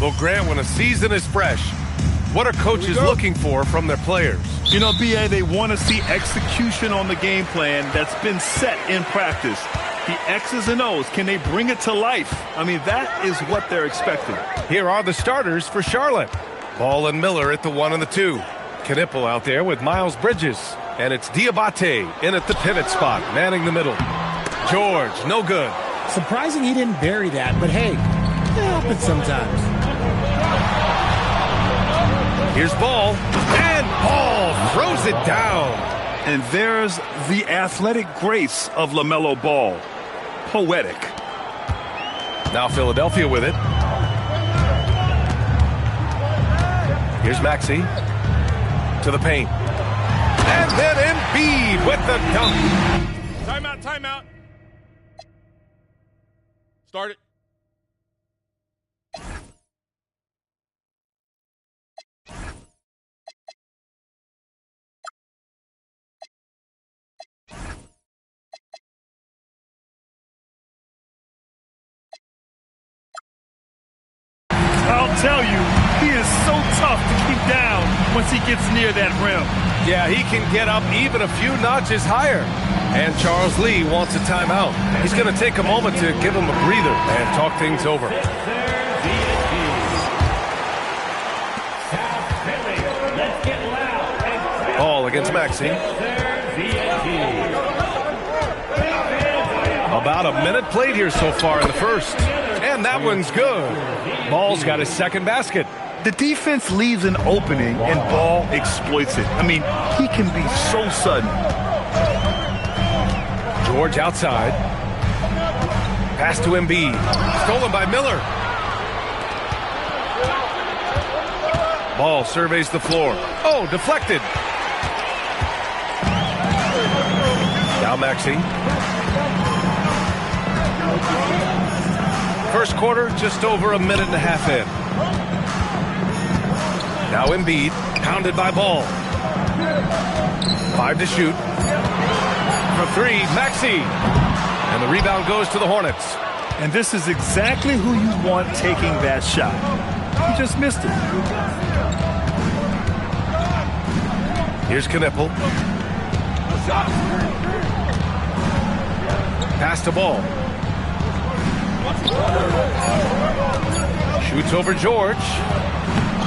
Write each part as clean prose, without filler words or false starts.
Well, Grant, when a season is fresh, what are coaches looking for from their players? You know, B.A., they want to see execution on the game plan that's been set in practice. The X's and O's, can they bring it to life? I mean, that is what they're expecting. Here are the starters for Charlotte. Ball and Miller at the 1 and the 2. Knipple out there with Miles Bridges. And it's Diabate in at the pivot spot, manning the middle. George, no good. Surprising he didn't bury that, but hey, it happens sometimes. Here's Ball, and Ball throws it down. And there's the athletic grace of LaMelo Ball. Poetic. Now Philadelphia with it. Here's Maxey to the paint. And then Embiid with the dunk. Timeout, timeout. Start it. I'll tell you, he is so tough to keep down once he gets near that rim. Yeah, he can get up even a few notches higher. And Charles Lee wants a timeout. He's going to take a moment to give him a breather and talk things over. Ball against Maxey. About a minute played here so far in the first. And that one's good. Ball's got his second basket. The defense leaves an opening and Ball exploits it. I mean, he can be so sudden. George outside. Pass to Embiid. Stolen by Miller. Ball surveys the floor. Oh, deflected. Now Maxey. First quarter, just over a minute and a half in. Now Embiid, pounded by Ball. 5 to shoot. For 3, Maxey. And the rebound goes to the Hornets. And this is exactly who you want taking that shot. He just missed it. Here's Knipple. Pass to Ball. Shoots over George.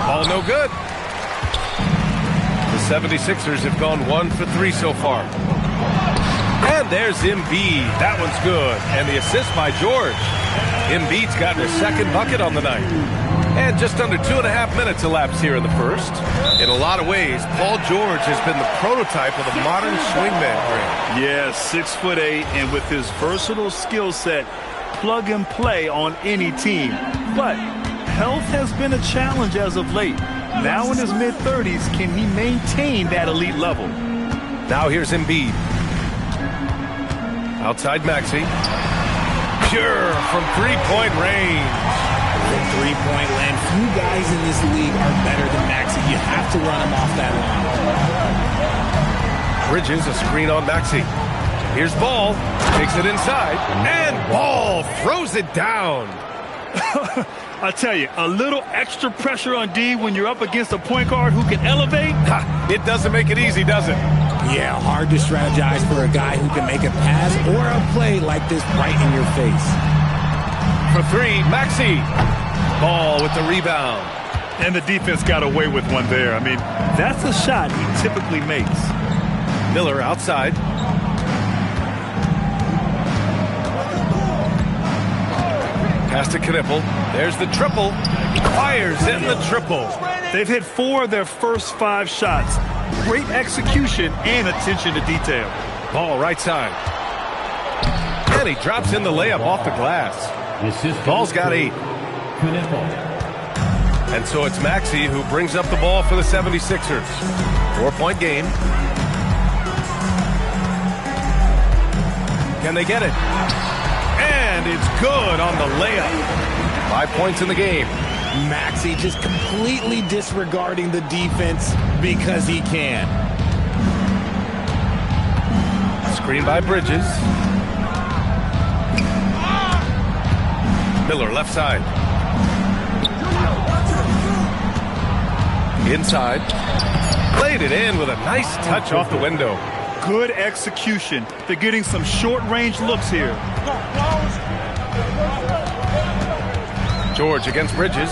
Ball no good. The 76ers have gone 1 for 3 so far. And there's Embiid. That one's good. And the assist by George. Embiid's gotten his second bucket on the night. And just under 2.5 minutes elapsed here in the first. In a lot of ways, Paul George has been the prototype of the modern swingman. Yeah, 6'8", and with his versatile skill set, plug and play on any team. But health has been a challenge as of late. Now in his mid-30s, can he maintain that elite level? Now here's Embiid. Outside Maxey. Pure from three-point range. From three-point land, few guys in this league are better than Maxey. You have to run him off that line. Bridges, a screen on Maxey. Here's Ball. Takes it inside. And Ball throws it down. I tell you, a little extra pressure on D when you're up against a point guard who can elevate. It doesn't make it easy, does it? Yeah, hard to strategize for a guy who can make a pass or a play like this right in your face. For 3, Maxey. Ball with the rebound. And the defense got away with one there. I mean, that's a shot he typically makes. Miller outside. Pass to Knipple. There's the triple. Fires in the triple. They've hit 4 of their first 5 shots. Great execution and attention to detail. Ball right side. And he drops in the layup off the glass. Ball's got 8. And so it's Maxey who brings up the ball for the 76ers. 4-point game. Can they get it? And it's good on the layup. 5 points in the game. Maxey just completely disregarding the defense because he can. Screen by Bridges. Miller left side. Inside. Played it in with a nice touch off the window. Good execution. They're getting some short-range looks here. George against Bridges.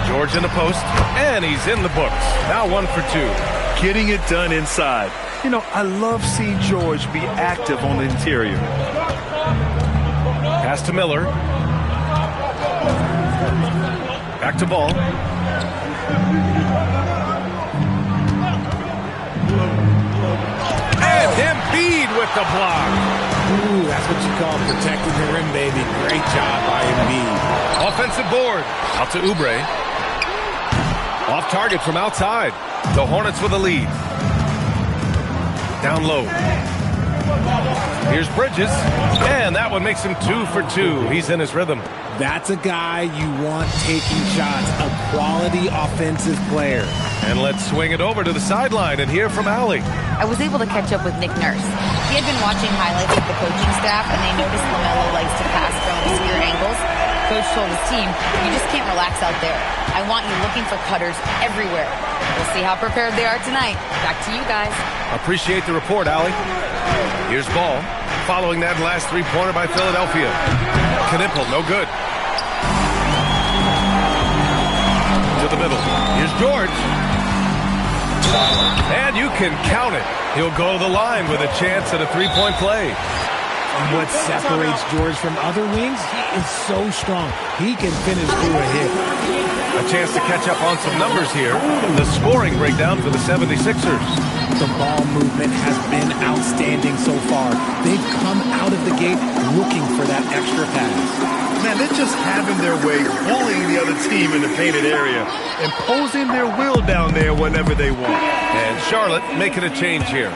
George in the post, and he's in the books. Now 1 for 2. Getting it done inside. You know, I love seeing George be active on the interior. Pass to Miller. Back to Ball. And Embiid with the block. Ooh, that's what you call protecting the rim, baby. Great job by Embiid. Offensive board. Out to Oubre. Off target from outside. The Hornets with a lead. Down low. Here's Bridges. And that one makes him 2 for 2. He's in his rhythm. That's a guy you want taking shots. A quality offensive player. And let's swing it over to the sideline and hear from Allie. I was able to catch up with Nick Nurse. He had been watching highlights of the coaching staff, and they noticed LaMelo likes to pass from obscure angles. Coach told his team, you just can't relax out there. I want you looking for cutters everywhere. We'll see how prepared they are tonight. Back to you guys. Appreciate the report, Allie. Here's Ball. Following that last three-pointer by Philadelphia. Knipple, no good. To the middle. Here's George. And you can count it. He'll go to the line with a chance at a three-point play. And what separates George from other wings, he is so strong. He can finish through a hit. A chance to catch up on some numbers here. The scoring breakdown for the 76ers. The ball movement has been outstanding so far. They've come out of the gate looking for that extra pass. Man, they're just having their way, bullying the other team in the painted area, imposing their will down there whenever they want. And Charlotte making a change here.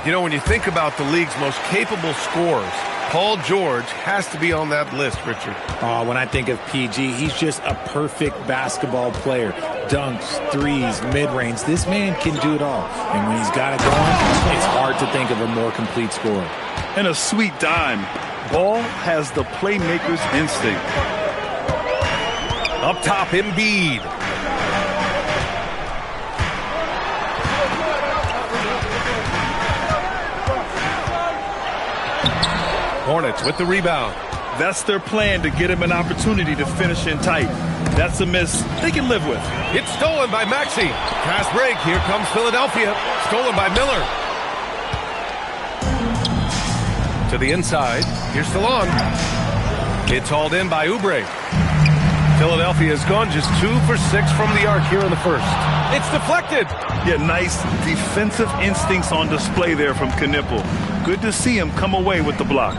You know, when you think about the league's most capable scorers, Paul George has to be on that list, Richard. When I think of PG, he's just a perfect basketball player. Dunks, threes, mid-range. This man can do it all. And when he's got it going, it's hard to think of a more complete scorer. And a sweet dime. Ball has the playmaker's instinct. Up top, Embiid. Hornets with the rebound. That's their plan, to get him an opportunity to finish in tight. That's a miss they can live with. It's stolen by Maxey. Fast break. Here comes Philadelphia. Stolen by Miller. To the inside. Here's Stallone. It's hauled in by Oubre. Philadelphia has gone just 2 for 6 from the arc here in the first. It's deflected. Yeah, nice defensive instincts on display there from Knipple. Good to see him come away with the block.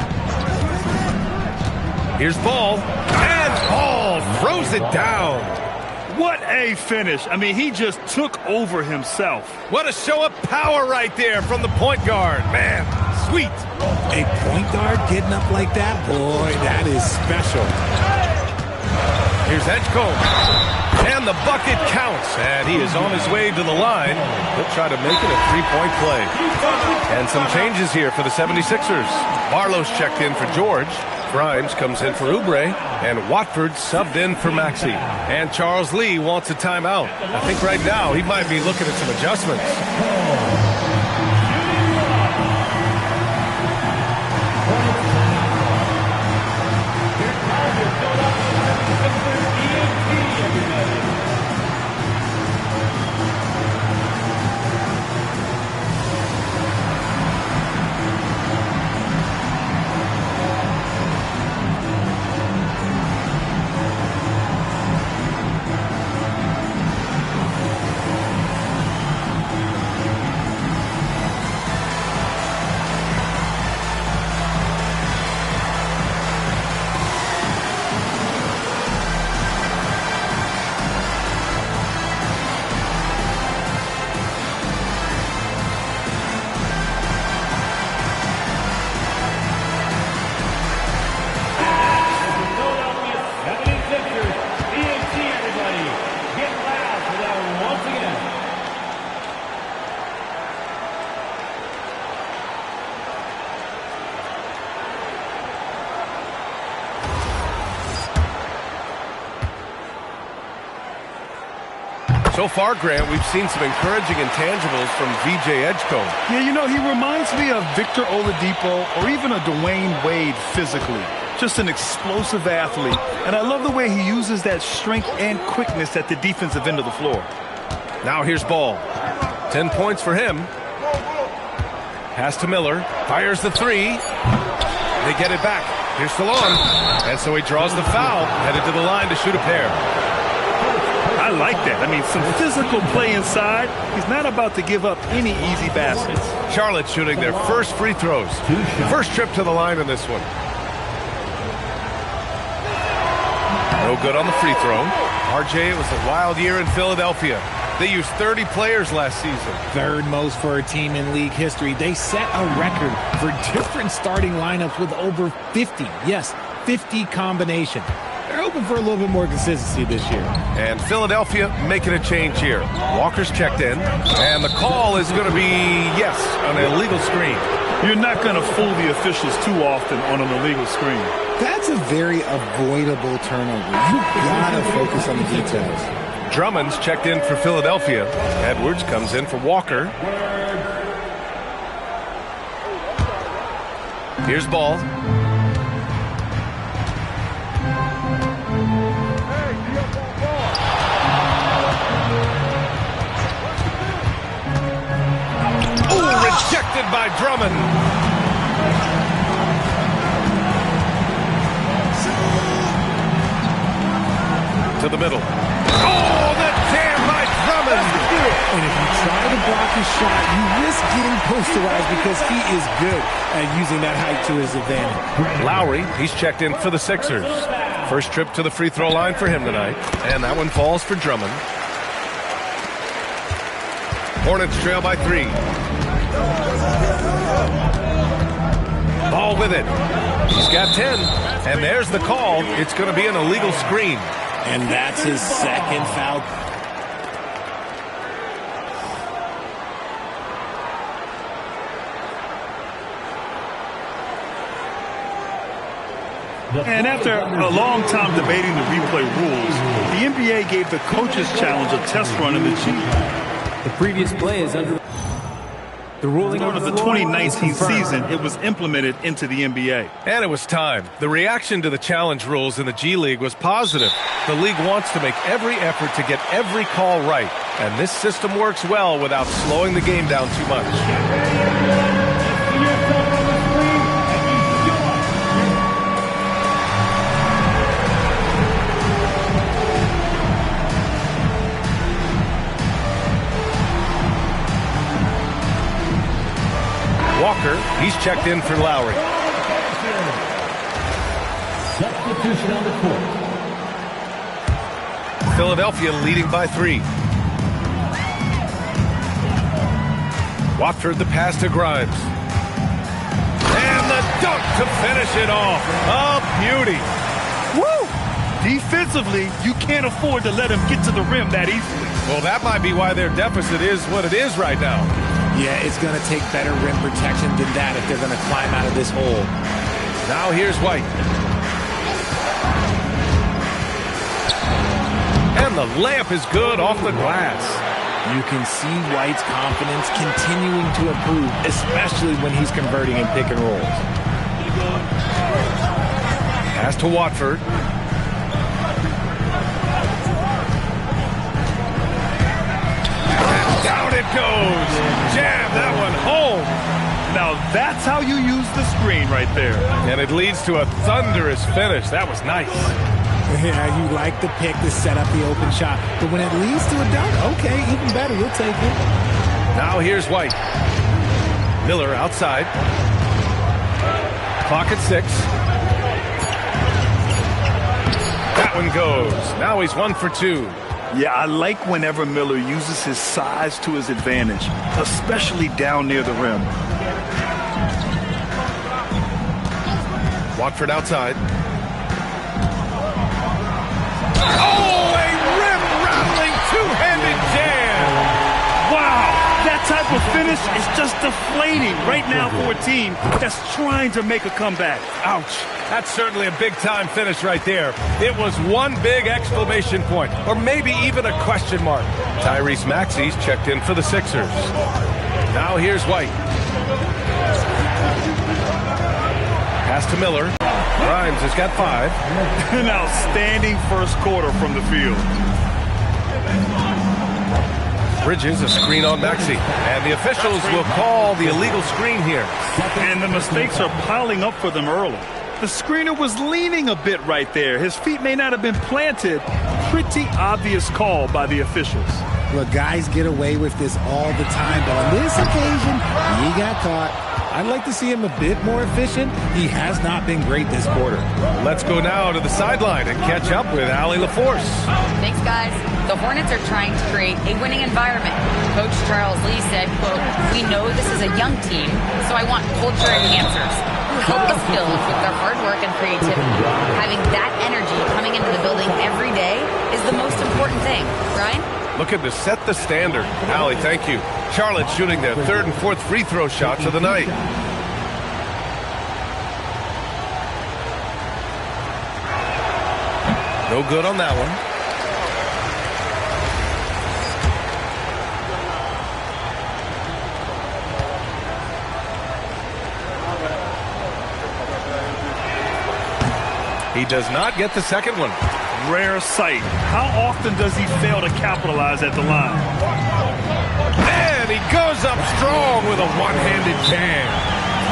Here's Ball. And Ball throws it down. What a finish. I mean, he just took over himself. What a show of power right there from the point guard. Man, sweet. A point guard getting up like that? Boy, that is special. Here's Edgecombe. And the bucket counts. And he is on his way to the line. He'll try to make it a three-point play. And some changes here for the 76ers. Barlow's checked in for George. Grimes comes in for Oubre. And Watford subbed in for Maxey. And Charles Lee wants a timeout. I think right now he might be looking at some adjustments. So far, Grant, we've seen some encouraging intangibles from VJ Edgecombe. Yeah, you know, he reminds me of Victor Oladipo or even a Dwayne Wade physically. Just an explosive athlete. And I love the way he uses that strength and quickness at the defensive end of the floor. Now here's Ball. 10 points for him. Pass to Miller. Fires the three. They get it back. Here's Stallone. And so he draws the foul. Headed to the line to shoot a pair. I like that. I mean, some physical play inside. He's not about to give up any easy baskets. Charlotte shooting their first free throws. First trip to the line in this one. No good on the free throw. RJ, it was a wild year in Philadelphia. They used 30 players last season. Third most for a team in league history. They set a record for different starting lineups with over 50. Yes, 50 combination. They're hoping for a little bit more consistency this year. And Philadelphia making a change here. Walker's checked in. And the call is going to be, yes, an illegal screen. You're not going to fool the officials too often on an illegal screen. That's a very avoidable turnover. You gotta focus on the details. Drummond's checked in for Philadelphia. Edwards comes in for Walker. Here's Ball. Oh, rejected by Drummond. To the middle. Oh, the jam by Drummond. And if you try to block his shot, you risk getting posterized because he is good at using that height to his advantage. Lowry, he's checked in for the Sixers. First trip to the free throw line for him tonight. And that one falls for Drummond. Hornets trail by 3. Ball with it. He's got 10. And there's the call. It's going to be an illegal screen. And that's his second foul. And after a long time debating the replay rules, the NBA gave the coaches challenge a test run in the G. The previous play is under the ruling of the 2019 season. It was implemented into the NBA. And it was time. The reaction to the challenge rules in the G League was positive. The league wants to make every effort to get every call right. And this system works well without slowing the game down too much. Walker, he's checked in for Lowry. substitution on the court. Philadelphia leading by 3. Watford the pass to Grimes. And the dunk to finish it off. A beauty. Woo! Defensively, you can't afford to let him get to the rim that easily. Well, that might be why their deficit is what it is right now. Yeah, it's going to take better rim protection than that if they're going to climb out of this hole. Now here's White. And the layup is good off the glass. You can see White's confidence continuing to improve, especially when he's converting in pick and rolls. Pass to Watford. And down it goes. Jam that one home. Now that's how you use the screen right there. And it leads to a thunderous finish. That was nice. Yeah, you like the pick to set up the open shot. But when it leads to a dunk, okay, even better. We'll take it. Now here's White. Miller outside. Clock at 6. That one goes. Now he's 1 for 2. Yeah, I like whenever Miller uses his size to his advantage, especially down near the rim. Watford outside. Oh, a rim-rattling two-handed jam. Wow, that's type of finish is just deflating right now for a team that's trying to make a comeback. Ouch. That's certainly a big-time finish right there. It was one big exclamation point, or maybe even a question mark. Tyrese Maxey's checked in for the Sixers. Now here's White. Pass to Miller. Grimes has got 5. An outstanding first quarter from the field. Bridges, a screen on Maxey. And the officials will call the illegal screen here. And the mistakes are piling up for them early. The screener was leaning a bit right there. His feet may not have been planted. Pretty obvious call by the officials. Look, guys get away with this all the time, but on this occasion, he got caught. I'd like to see him a bit more efficient. He has not been great this quarter. Let's go now to the sideline and catch up with Allie LaForce. Thanks, guys. The Hornets are trying to create a winning environment. Coach Charles Lee said, quote, "We know this is a young team, so I want culture enhancers who help us build with their hard work and creativity. Having that energy coming into the building every day is the most important thing." Ryan? Looking to set the standard. Allie, thank you. Charlotte shooting their 3rd and 4th free throw shots of the night. No good on that one. He does not get the second one. Rare sight. How often does he fail to capitalize at the line? And he goes up strong with a one-handed jam.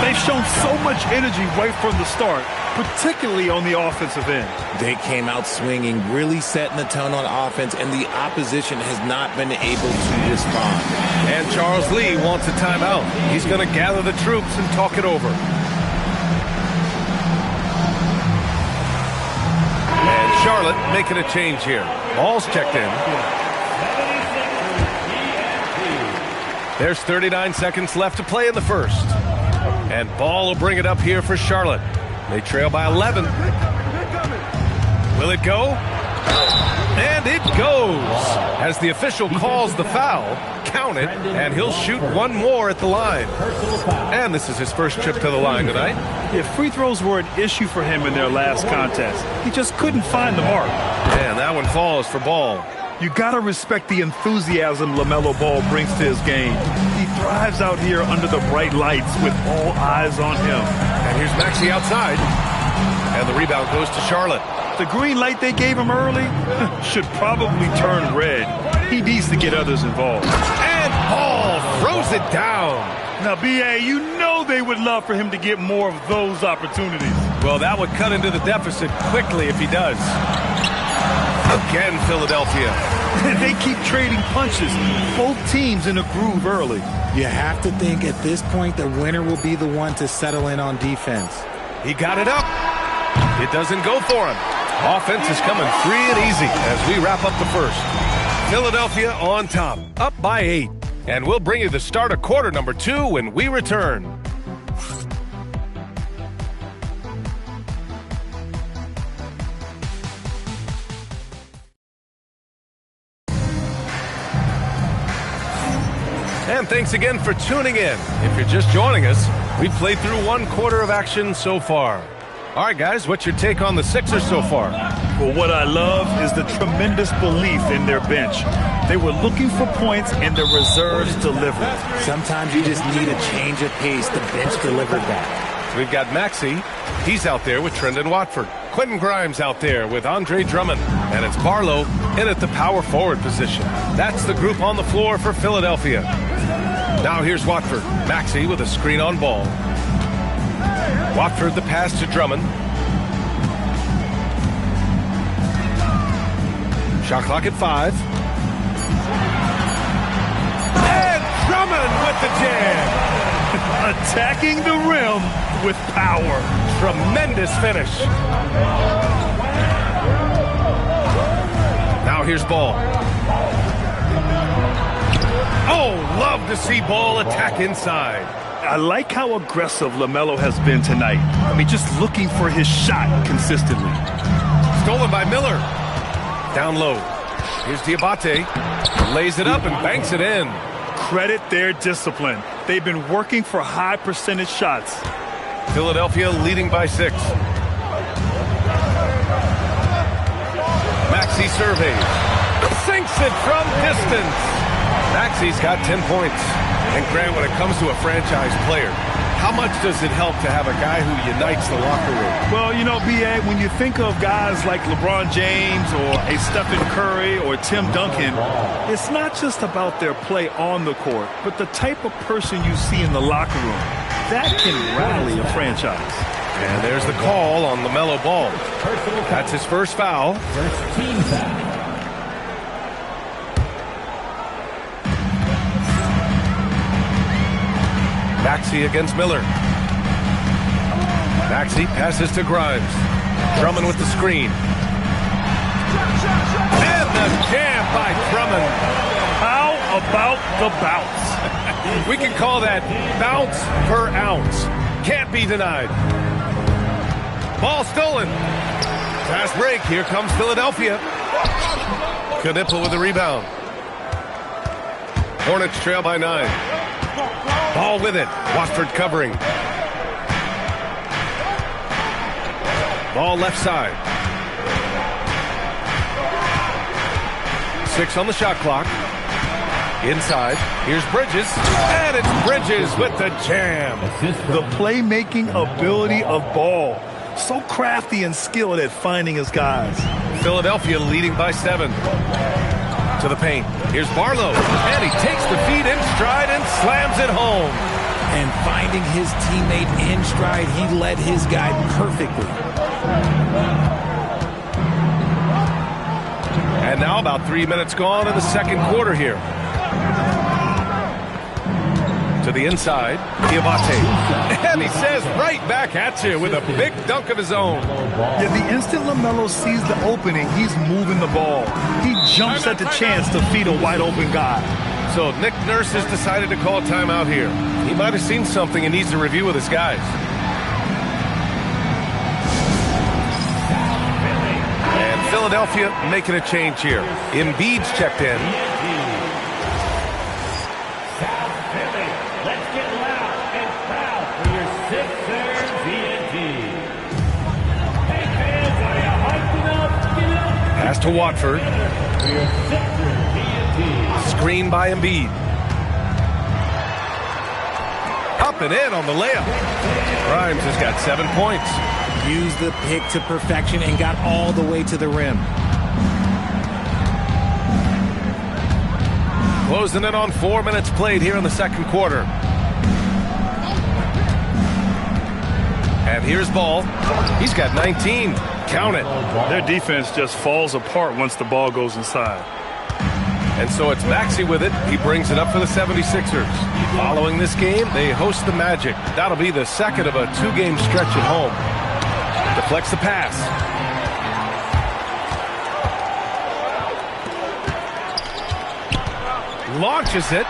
They've shown so much energy right from the start, particularly on the offensive end. They came out swinging, really setting the tone on offense, and the opposition has not been able to respond. And Charles Lee wants a timeout. He's going to gather the troops and talk it over. Charlotte making a change here. Ball's checked in. There's 39 seconds left to play in the first. And Ball will bring it up here for Charlotte. They trail by 11. Will it go? And it goes. As the official calls the foul, count it, and he'll shoot one more at the line. And this is his first trip to the line tonight. If free throws were an issue for him in their last contest, he just couldn't find the mark. And that one falls for Ball. You gotta respect the enthusiasm LaMelo Ball brings to his game. He thrives out here under the bright lights with all eyes on him. And here's Maxey outside. And the rebound goes to Charlotte. The green light they gave him early should probably turn red. He needs to get others involved. And Ball throws it down. Now, B.A., you know they would love for him to get more of those opportunities. Well, that would cut into the deficit quickly if he does. Again, Philadelphia. They keep trading punches. Both teams in a groove early. You have to think at this point the winner will be the one to settle in on defense. He got it up. It doesn't go for him. Offense is coming free and easy as we wrap up the first. Philadelphia on top, up by 8. And we'll bring you the start of quarter number 2 when we return. And thanks again for tuning in. If you're just joining us, we've played through 1 quarter of action so far. All right, guys, what's your take on the Sixers so far? Well, what I love is the tremendous belief in their bench. They were looking for points, and the reserves delivered. Sometimes you just need a change of pace. The bench delivered that. We've got Maxey. He's out there with Trendon Watford. Quentin Grimes out there with Andre Drummond. And it's Barlow in at the power forward position. That's the group on the floor for Philadelphia. Now here's Watford. Maxey with a screen on Ball. Watford the pass to Drummond. Shot clock at 5. And Drummond with the jam. Attacking the rim with power. Tremendous finish. Now here's Ball. Oh, love to see Ball attack inside. I like how aggressive LaMelo has been tonight. I mean, just looking for his shot consistently. Stolen by Miller. Down low. Here's Diabate. Lays it up and banks it in. Credit their discipline. They've been working for high percentage shots. Philadelphia leading by 6. Maxey surveys. Sinks it from distance. Maxey's got 10 points. And Grant, when it comes to a franchise player, how much does it help to have a guy who unites the locker room? Well, you know, B.A., when you think of guys like LeBron James or a Stephen Curry or Tim Duncan, it's not just about their play on the court, but the type of person you see in the locker room. That can rally a franchise. And there's the call on LaMelo Ball. That's his first foul. First team foul. Maxey against Miller. Maxey passes to Grimes. Drummond with the screen. And the jam by Drummond. How about the bounce? We can call that bounce per ounce. Can't be denied. Ball stolen. Fast break. Here comes Philadelphia. Knipple with the rebound. Hornets trail by 9. Ball with it. Watford covering. Ball left side. 6 on the shot clock. Inside. Here's Bridges. And it's Bridges with the jam. The playmaking ability of Ball. So crafty and skilled at finding his guys. Philadelphia leading by 7. To the paint. Here's Barlow. And he takes the feed in stride and slams it home. And finding his teammate in stride, he led his guy perfectly. And now about 3 minutes gone in the second quarter here. To the inside, Diabate. And he says right back at you with a big dunk of his own. Yeah, the instant LaMelo sees the opening, he's moving the ball. He jumps at the chance to feed a wide open guy. So Nick Nurse has decided to call timeout here. He might have seen something and needs to review with his guys. And Philadelphia making a change here. Embiid's checked in. Pass to Watford. Screen by Embiid. Up and in on the layup. Grimes has got 7 points. Used the pick to perfection and got all the way to the rim. Closing in on 4 minutes played here in the second quarter. And here's Ball. He's got 19. Count it. Their defense just falls apart once the ball goes inside. And so it's Maxey with it. He brings it up for the 76ers. Following this game, they host the Magic. That'll be the second of a 2-game stretch at home. Deflects the pass. Launches it.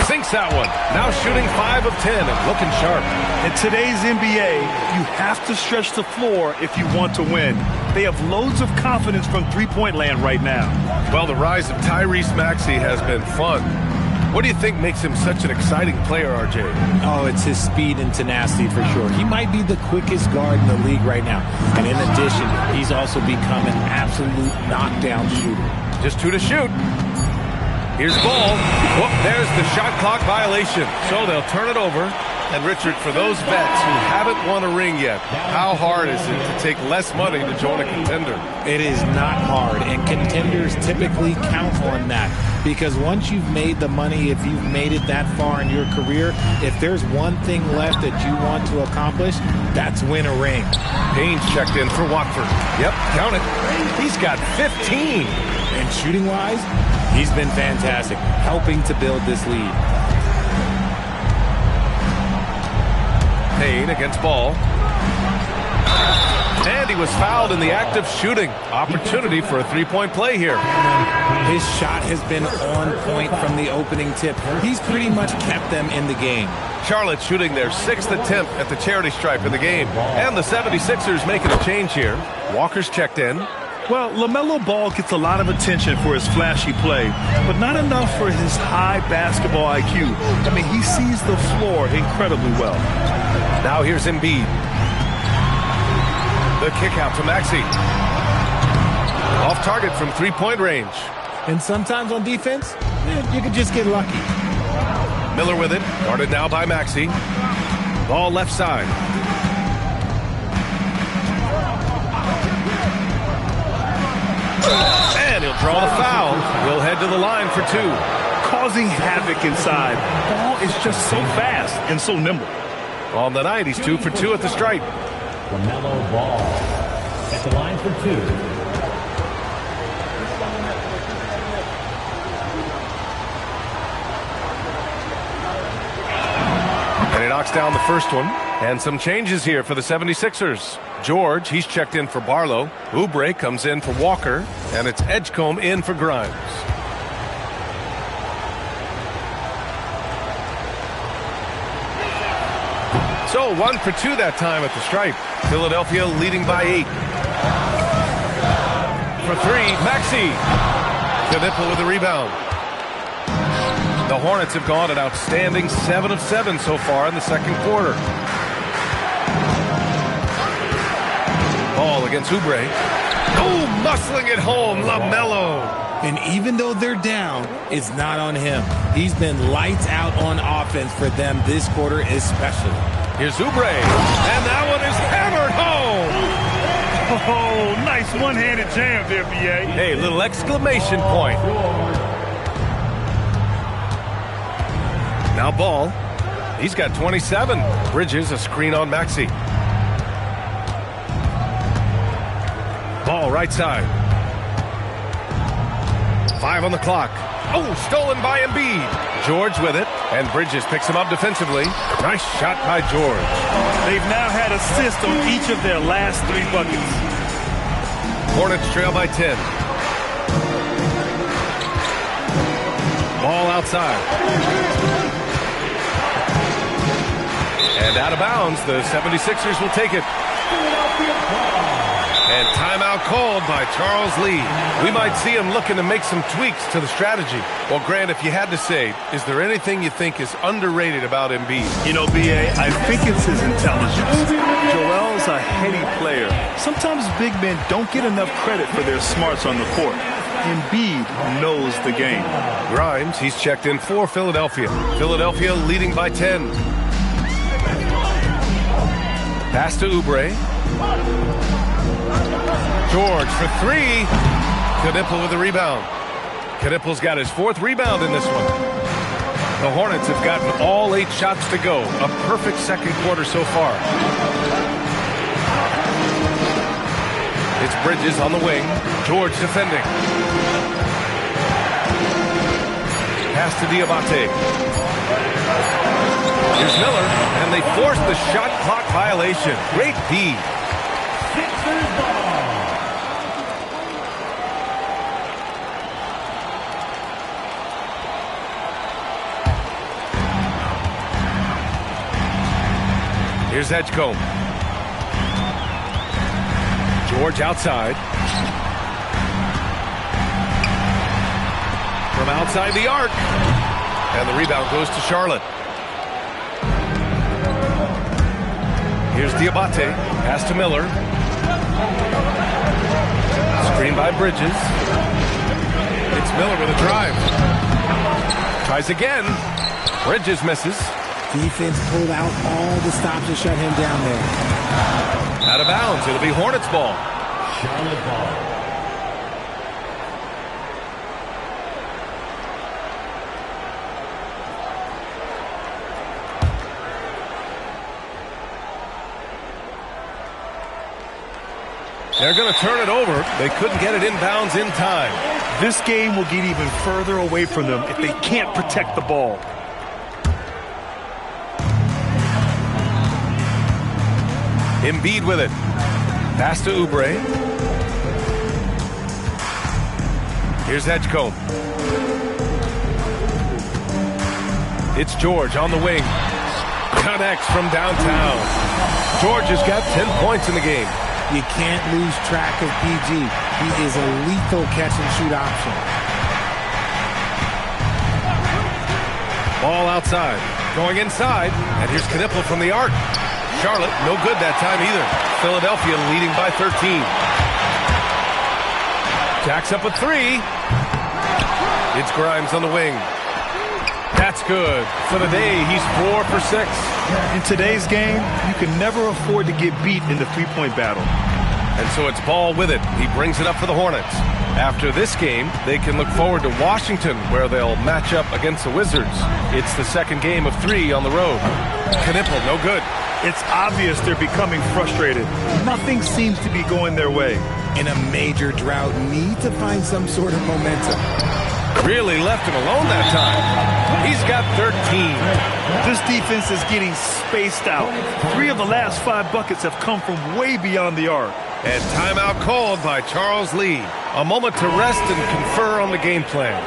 Sinks that one. Now shooting 5 of 10 and looking sharp. In today's NBA, you have to stretch the floor if you want to win. They have loads of confidence from three-point land right now. Well, the rise of Tyrese Maxey has been fun. What do you think makes him such an exciting player, RJ? Oh, it's his speed and tenacity for sure. He might be the quickest guard in the league right now. And in addition, he's also become an absolute knockdown shooter. Just 2 to shoot. Here's Ball. Whoop, there's the shot clock violation. So they'll turn it over. And Richard, for those vets who haven't won a ring yet, how hard is it to take less money to join a contender? It is not hard, and contenders typically count on that. Because once you've made the money, if you've made it that far in your career, if there's one thing left that you want to accomplish, that's win a ring. Payne's checked in for Watford. Yep, count it. He's got 15. And shooting-wise, he's been fantastic, helping to build this lead. Payne against Ball. And he was fouled in the act of shooting. Opportunity for a three-point play here. His shot has been on point from the opening tip. He's pretty much kept them in the game. Charlotte shooting their 6th attempt at the charity stripe in the game. And the 76ers making a change here. Walker's checked in. Well, LaMelo Ball gets a lot of attention for his flashy play, but not enough for his high basketball IQ. I mean, he sees the floor incredibly well. Now here's Embiid. The kick out to Maxey. Off target from three-point range. And sometimes on defense, you can just get lucky. Miller with it. Guarded now by Maxey. Ball left side. And he'll draw the foul. He'll head to the line for two. Causing havoc inside. Ball is just so fast and so nimble. On the night, he's 2 for 2 at the stripe. LaMelo Ball at the line for two. And he knocks down the first one. And some changes here for the 76ers. George, he's checked in for Barlow. Oubre comes in for Walker. And it's Edgecombe in for Grimes. So 1 for 2 that time at the stripe. Philadelphia leading by 8. For 3, Maxey. Knipple with the rebound. The Hornets have gone an outstanding 7 of 7 so far in the second quarter. Ball against Oubre. Oh, muscling it home, LaMelo. And even though they're down, it's not on him. He's been lights out on offense for them this quarter especially. Here's Oubre, and that one is hammered home. Oh, nice one-handed jam there, B.A. Hey, little exclamation point. Now Ball. He's got 27. Bridges, a screen on Maxey. Ball right side. 5 on the clock. Oh, stolen by Embiid. George with it, and Bridges picks him up defensively. Nice shot by George. They've now had assists on each of their last 3 buckets. Hornets trail by 10. Ball outside. And out of bounds, the 76ers will take it. And timeout called by Charles Lee. We might see him looking to make some tweaks to the strategy. Well, Grant, if you had to say, is there anything you think is underrated about Embiid? You know, B.A., I think it's his intelligence. Joel's a heady player. Sometimes big men don't get enough credit for their smarts on the court. Embiid knows the game. Grimes, he's checked in for Philadelphia. Philadelphia leading by 10. Pass to Oubre. George for 3. Knipple with the rebound. Knipple's got his 4th rebound in this one. The Hornets have gotten all 8 shots to go. A perfect second quarter so far. It's Bridges on the wing. George defending. Pass to Diabate. Here's Miller, and they force the shot clock violation. Great D. Here's Edgecombe. George outside. From outside the arc. And the rebound goes to Charlotte. Here's Diabate. Pass to Miller. Screen by Bridges. It's Miller with a drive. Tries again. Bridges misses. Defense pulled out all the stops to shut him down there. Out of bounds. It'll be Hornets ball. Charlotte ball. They're going to turn it over. They couldn't get it inbounds in time. This game will get even further away from them if they can't protect the ball. Embiid with it. Pass to Oubre. Here's Edgecombe. It's George on the wing. Connects from downtown. George has got 10 points in the game. You can't lose track of PG. He is a lethal catch-and-shoot option. Ball outside. Going inside. And here's Knipple from the arc. Charlotte, no good that time either. Philadelphia leading by 13. Jacks up a three. It's Grimes on the wing. That's good. For the day, he's 4 for 6. In today's game, you can never afford to get beat in the three-point battle. And so it's Ball with it. He brings it up for the Hornets. After this game, they can look forward to Washington, where they'll match up against the Wizards. It's the second game of 3 on the road. Knipple, no good. It's obvious they're becoming frustrated. Nothing seems to be going their way. In a major drought, need to find some sort of momentum. Really left him alone that time. He's got 13. This defense is getting spaced out. 3 of the last 5 buckets have come from way beyond the arc. And timeout called by Charles Lee. A moment to rest and confer on the game plan.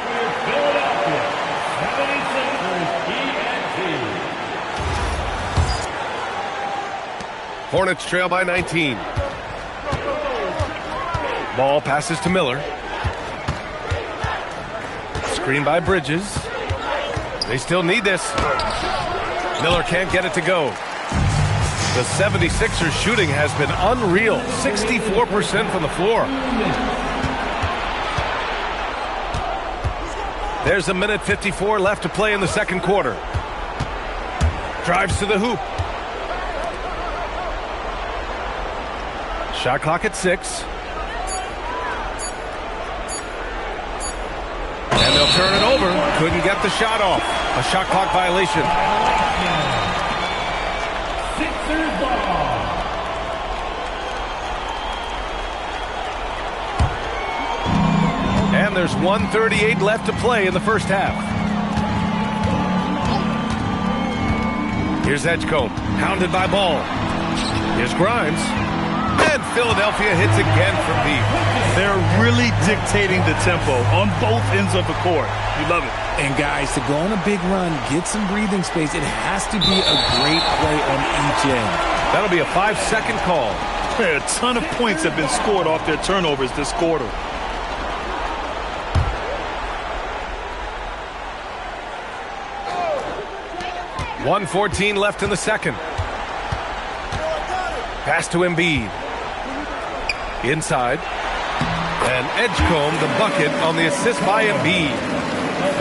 Hornets trail by 19. Ball passes to Miller. Screen by Bridges. They still need this. Miller can't get it to go. The 76ers shooting has been unreal. 64% from the floor. There's a minute 54 left to play in the second quarter. Drives to the hoop. Shot clock at 6. And they'll turn it over. Couldn't get the shot off. A shot clock violation. Sixers ball. And there's 1:38 left to play in the first half. Here's Edgecombe, hounded by Ball. Here's Grimes. And Philadelphia hits again from deep. They're really dictating the tempo on both ends of the court. You love it. And guys, to go on a big run, get some breathing space, it has to be a great play on each end. That'll be a 5-second call. A ton of points have been scored off their turnovers this quarter. .114 left in the second. Pass to Embiid. Inside. And Edgecombe the bucket on the assist by Embiid.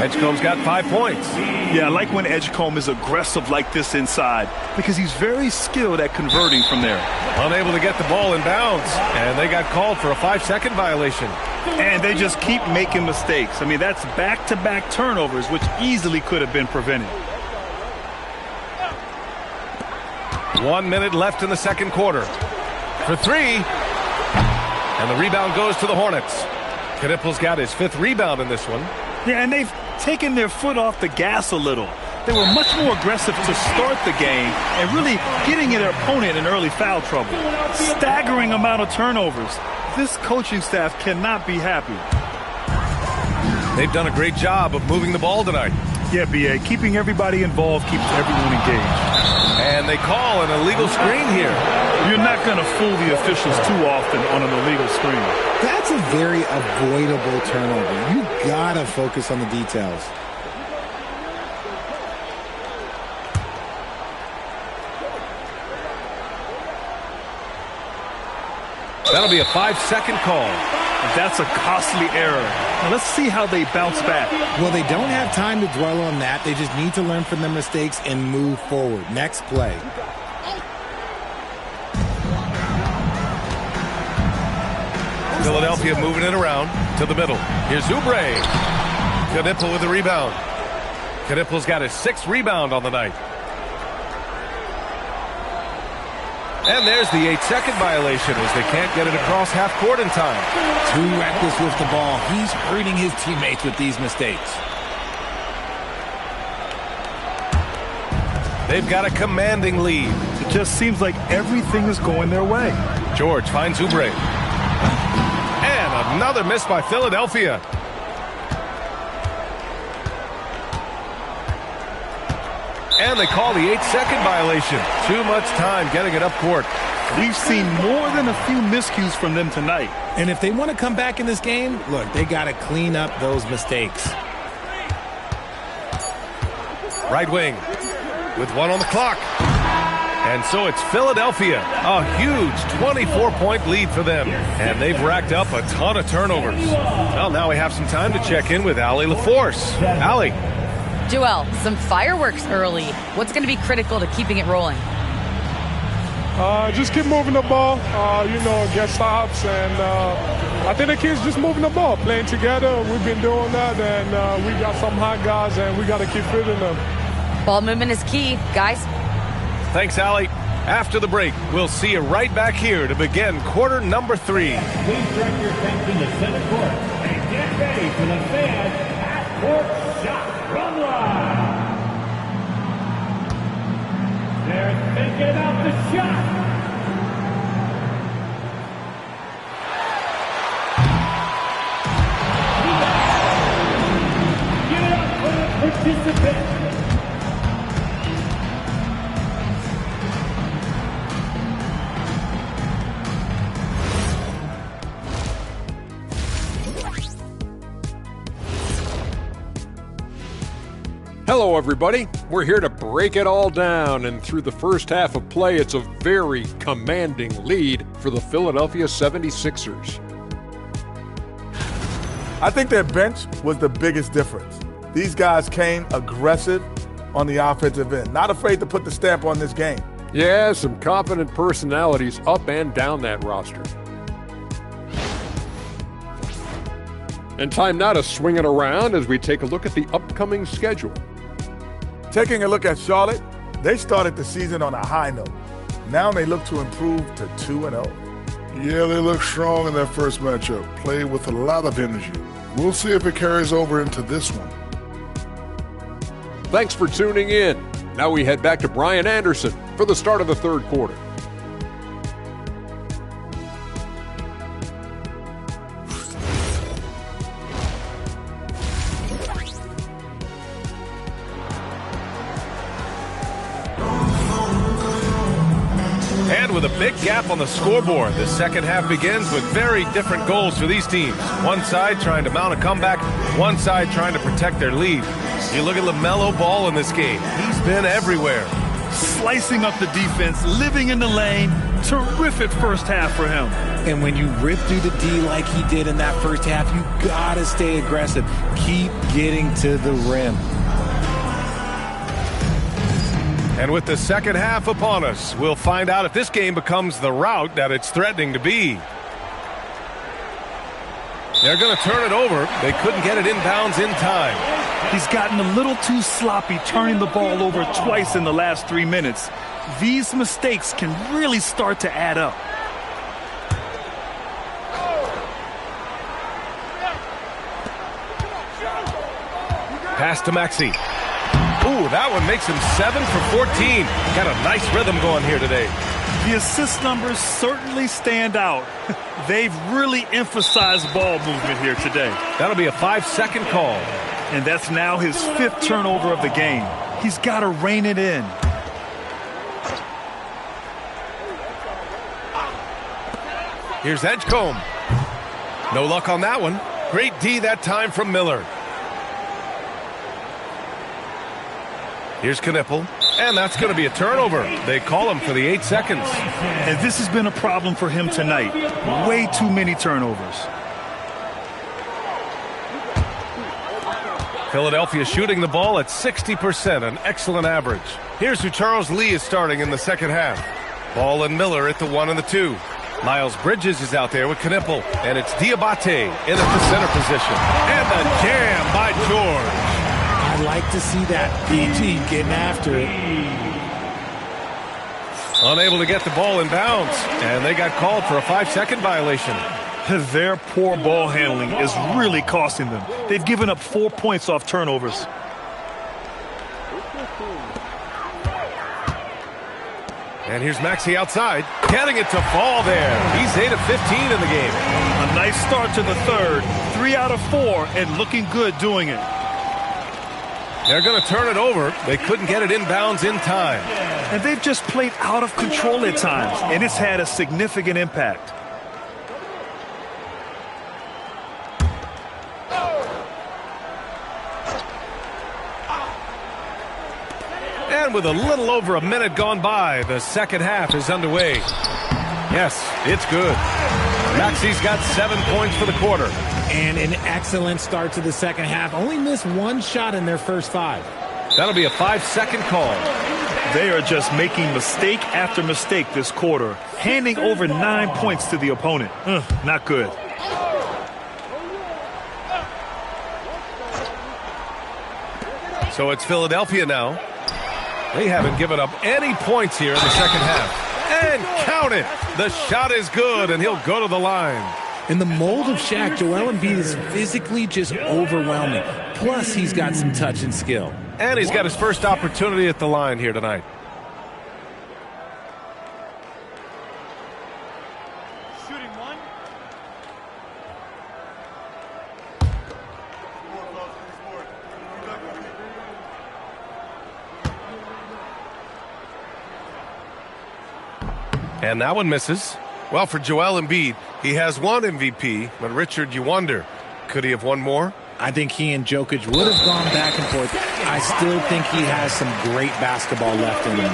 Edgecombe's got 5 points. Yeah, I like when Edgecombe is aggressive like this inside because he's very skilled at converting from there. Unable to get the ball in bounds. And they got called for a 5-second violation. And they just keep making mistakes. I mean, that's back-to-back turnovers, which easily could have been prevented. 1 minute left in the second quarter. For 3. And the rebound goes to the Hornets. Knipple's got his 5th rebound in this one. Yeah, and they've taken their foot off the gas a little. They were much more aggressive to start the game and really getting their opponent in early foul trouble. Staggering amount of turnovers. This coaching staff cannot be happy. They've done a great job of moving the ball tonight. Yeah, B.A., keeping everybody involved keeps everyone engaged. And they call an illegal screen here. You're not going to fool the officials too often on an illegal screen. That's a very avoidable turnover. You gotta focus on the details. That'll be a 5-second call. That's a costly error. Now let's see how they bounce back. Well, they don't have time to dwell on that. They just need to learn from their mistakes and move forward. Next play. Philadelphia moving it around to the middle. Here's Oubre. Knipple with the rebound. Knipple's got his 6th rebound on the night. And there's the 8-second violation as they can't get it across half court in time. Too reckless with the ball. He's hurting his teammates with these mistakes. They've got a commanding lead. It just seems like everything is going their way. George finds Oubre. And another miss by Philadelphia. And they call the 8-second violation. Too much time getting it up court. We've seen more than a few miscues from them tonight. And if they want to come back in this game, look, they got to clean up those mistakes. Right wing with 1 on the clock. And so it's Philadelphia, a huge 24-point lead for them. And they've racked up a ton of turnovers. Well, now we have some time to check in with Allie LaForce. Allie. Joel, some fireworks early. What's going to be critical to keeping it rolling? Just keep moving the ball, get stops. And I think the kids just moving the ball, playing together. We've been doing that, and we got some hot guys, and we got to keep fitting them. Ball movement is key, guys. Thanks, Allie. After the break, we'll see you right back here to begin quarter number 3. Please direct your attention to center court and get ready for the fan half-court shot run line. They're thinking about the shot. Give it up for the participants. Hello, everybody. We're here to break it all down, and through the first half of play, it's a very commanding lead for the Philadelphia 76ers. I think their bench was the biggest difference. These guys came aggressive on the offensive end, not afraid to put the stamp on this game. Yeah, some confident personalities up and down that roster. And time now to swing it around as we take a look at the upcoming schedule. Taking a look at Charlotte, they started the season on a high note. Now they look to improve to 2-0. Yeah, they look strong in that first matchup. Played with a lot of energy. We'll see if it carries over into this one. Thanks for tuning in. Now we head back to Brian Anderson for the start of the third quarter. And with a big gap on the scoreboard, the second half begins with very different goals for these teams. One side trying to mount a comeback, one side trying to protect their lead. You look at LaMelo Ball in this game. He's been everywhere. Slicing up the defense, living in the lane. Terrific first half for him. And when you rip through the D like he did in that first half, you got to stay aggressive. Keep getting to the rim. And with the second half upon us, we'll find out if this game becomes the rout that it's threatening to be. They're going to turn it over. They couldn't get it inbounds in time. He's gotten a little too sloppy turning the ball over twice in the last 3 minutes. These mistakes can really start to add up. Pass to Maxey. Ooh, that one makes him 7 for 14. Got a nice rhythm going here today. The assist numbers certainly stand out. They've really emphasized ball movement here today. That'll be a 5-second call. And that's now his 5th turnover of the game. He's got to rein it in. Here's Edgecombe. No luck on that one. Great D that time from Miller. Here's Knipple, and that's going to be a turnover. They call him for the 8 seconds. And this has been a problem for him tonight. Way too many turnovers. Philadelphia shooting the ball at 60%, an excellent average. Here's who Charles Lee is starting in the second half. Ball and Miller at the 1 and the 2. Miles Bridges is out there with Knipple, and it's Diabate in at the center position. And the jam by George. I like to see that PG getting after it. Unable to get the ball in bounds, and they got called for a 5-second violation. Their poor ball handling is really costing them. They've given up 4 points off turnovers. And here's Maxey outside, getting it to fall there. He's 8 of 15 in the game. A nice start to the third. 3 out of 4, and looking good doing it. They're going to turn it over. They couldn't get it inbounds in time. And they've just played out of control at times, and it's had a significant impact. And with a little over a minute gone by, the second half is underway. Yes, it's good. Maxey's got 7 points for the quarter. And an excellent start to the second half. Only missed one shot in their first 5. That'll be a 5-second call. They are just making mistake after mistake this quarter, handing over 9 points to the opponent. Not good. So it's Philadelphia now. They haven't given up any points here in the second half. And count it. The shot is good, and he'll go to the line. In the mold of Shaq, Joel Embiid is physically just overwhelming. Plus, he's got some touch and skill. And he's got his first opportunity at the line here tonight. Shooting one. And that one misses. Well, for Joel Embiid, he has one MVP, but Richard, you wonder, could he have won more? I think he and Jokic would have gone back and forth. I still think he has some great basketball left in him.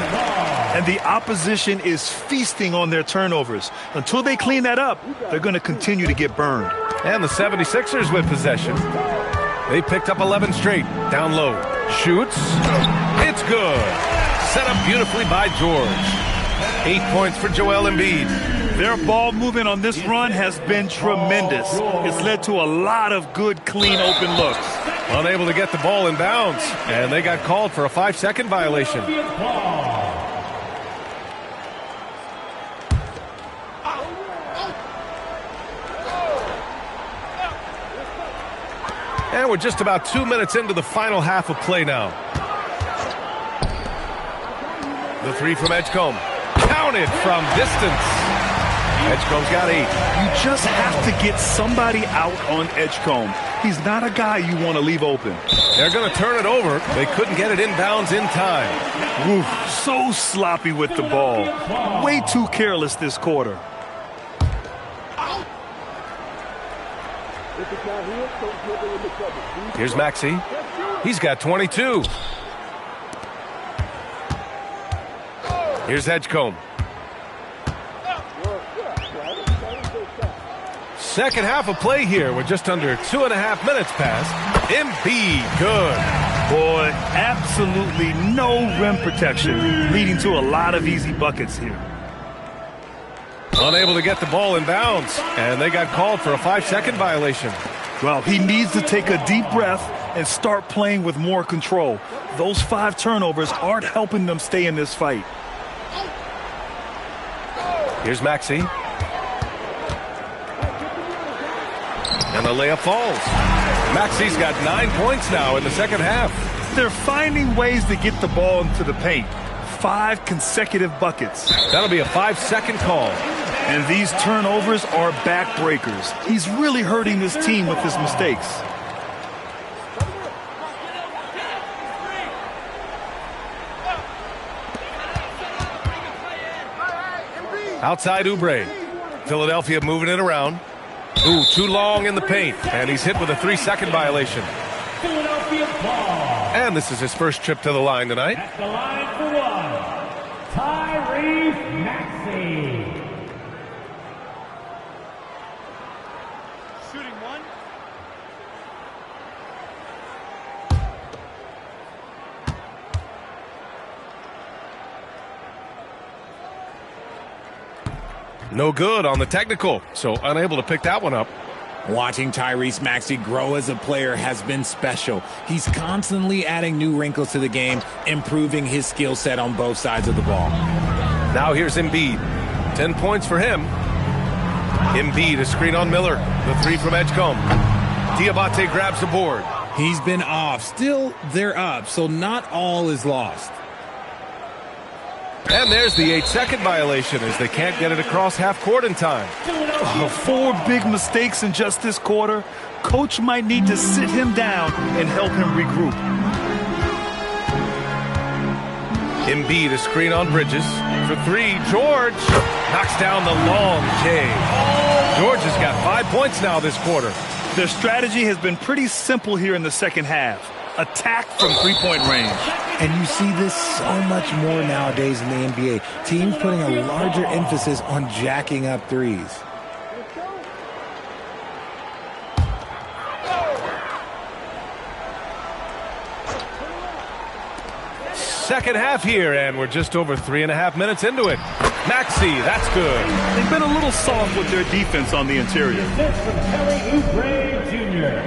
And the opposition is feasting on their turnovers. Until they clean that up, they're going to continue to get burned. And the 76ers with possession. They picked up 11 straight. Down low. Shoots. It's good. Set up beautifully by George. 8 points for Joel Embiid. Their ball movement on this run has been tremendous. It's led to a lot of good, clean, open looks. Unable to get the ball in bounds, and they got called for a 5-second violation. And we're just about 2 minutes into the final half of play now. The three from Edgecombe. Counted from distance. Edgecombe's got 8. You just have to get somebody out on Edgecombe. He's not a guy you want to leave open. They're going to turn it over. They couldn't get it inbounds in time. Ooh, so sloppy with the ball. Way too careless this quarter. Here's Maxey. He's got 22. Here's Edgecombe. Second half of play here with just under 2.5 minutes passed. Embiid, good. Boy, absolutely no rim protection, leading to a lot of easy buckets here. Unable to get the ball in bounds, and they got called for a 5-second violation. Well, he needs to take a deep breath and start playing with more control. Those 5 turnovers aren't helping them stay in this fight. Here's Maxey. And the layup falls. Maxey's got 9 points now in the second half. They're finding ways to get the ball into the paint. 5 consecutive buckets. That'll be a 5-second call. And these turnovers are backbreakers. He's really hurting this team with his mistakes. Outside Oubre. Philadelphia moving it around. Ooh, too long in the paint. And he's hit with a 3-second violation. Philadelphia ball. And this is his first trip to the line tonight. At the line for one, Tyrese Maxey. Shooting one. No good on the technical, so unable to pick that one up. Watching Tyrese Maxey grow as a player has been special. He's constantly adding new wrinkles to the game, improving his skill set on both sides of the ball. Now here's Embiid. 10 points for him. Embiid, a screen on Miller. The 3 from Edgecombe. Diabate grabs the board. He's been off. Still, they're up, so not all is lost. And there's the 8-second violation as they can't get it across half court in time. 4 big mistakes in just this quarter. Coach might need to sit him down and help him regroup. Embiid, a screen on Bridges. For 3, George knocks down the long J. George has got 5 points now this quarter. Their strategy has been pretty simple here in the second half. Attack from 3-point range. And you see this so much more nowadays in the NBA. Teams putting a larger emphasis on jacking up threes. Second half here, and we're just over 3.5 minutes into it. Maxey, that's good. They've been a little soft with their defense on the interior. This from Kelly Oubre Jr.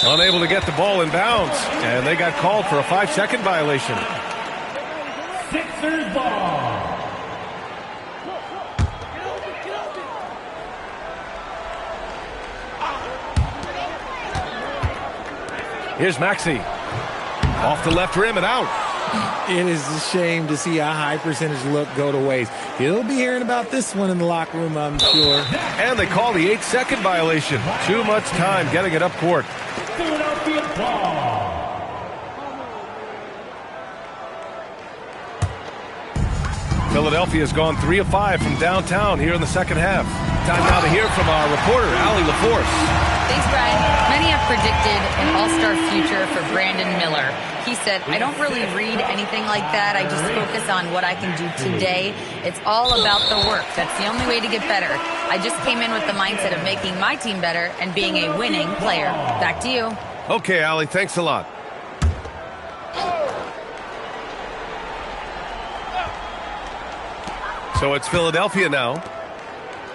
Unable to get the ball in bounds, and they got called for a 5-second violation. Sixers ball. Here's Maxey. Off the left rim and out. It is a shame to see a high percentage look go to waste. He'll be hearing about this one in the locker room, I'm sure. And they call the 8-second violation. Too much time getting it up court. Philadelphia ball. Philadelphia's gone 3 of 5 from downtown here in the second half. Time now to hear from our reporter, Allie LaForce. Thanks, Brian. Many have predicted an all-star future for Brandon Miller. He said, I don't really read anything like that. I just focus on what I can do today. It's all about the work. That's the only way to get better. I just came in with the mindset of making my team better and being a winning player. Back to you. Okay, Allie, thanks a lot. So it's Philadelphia now.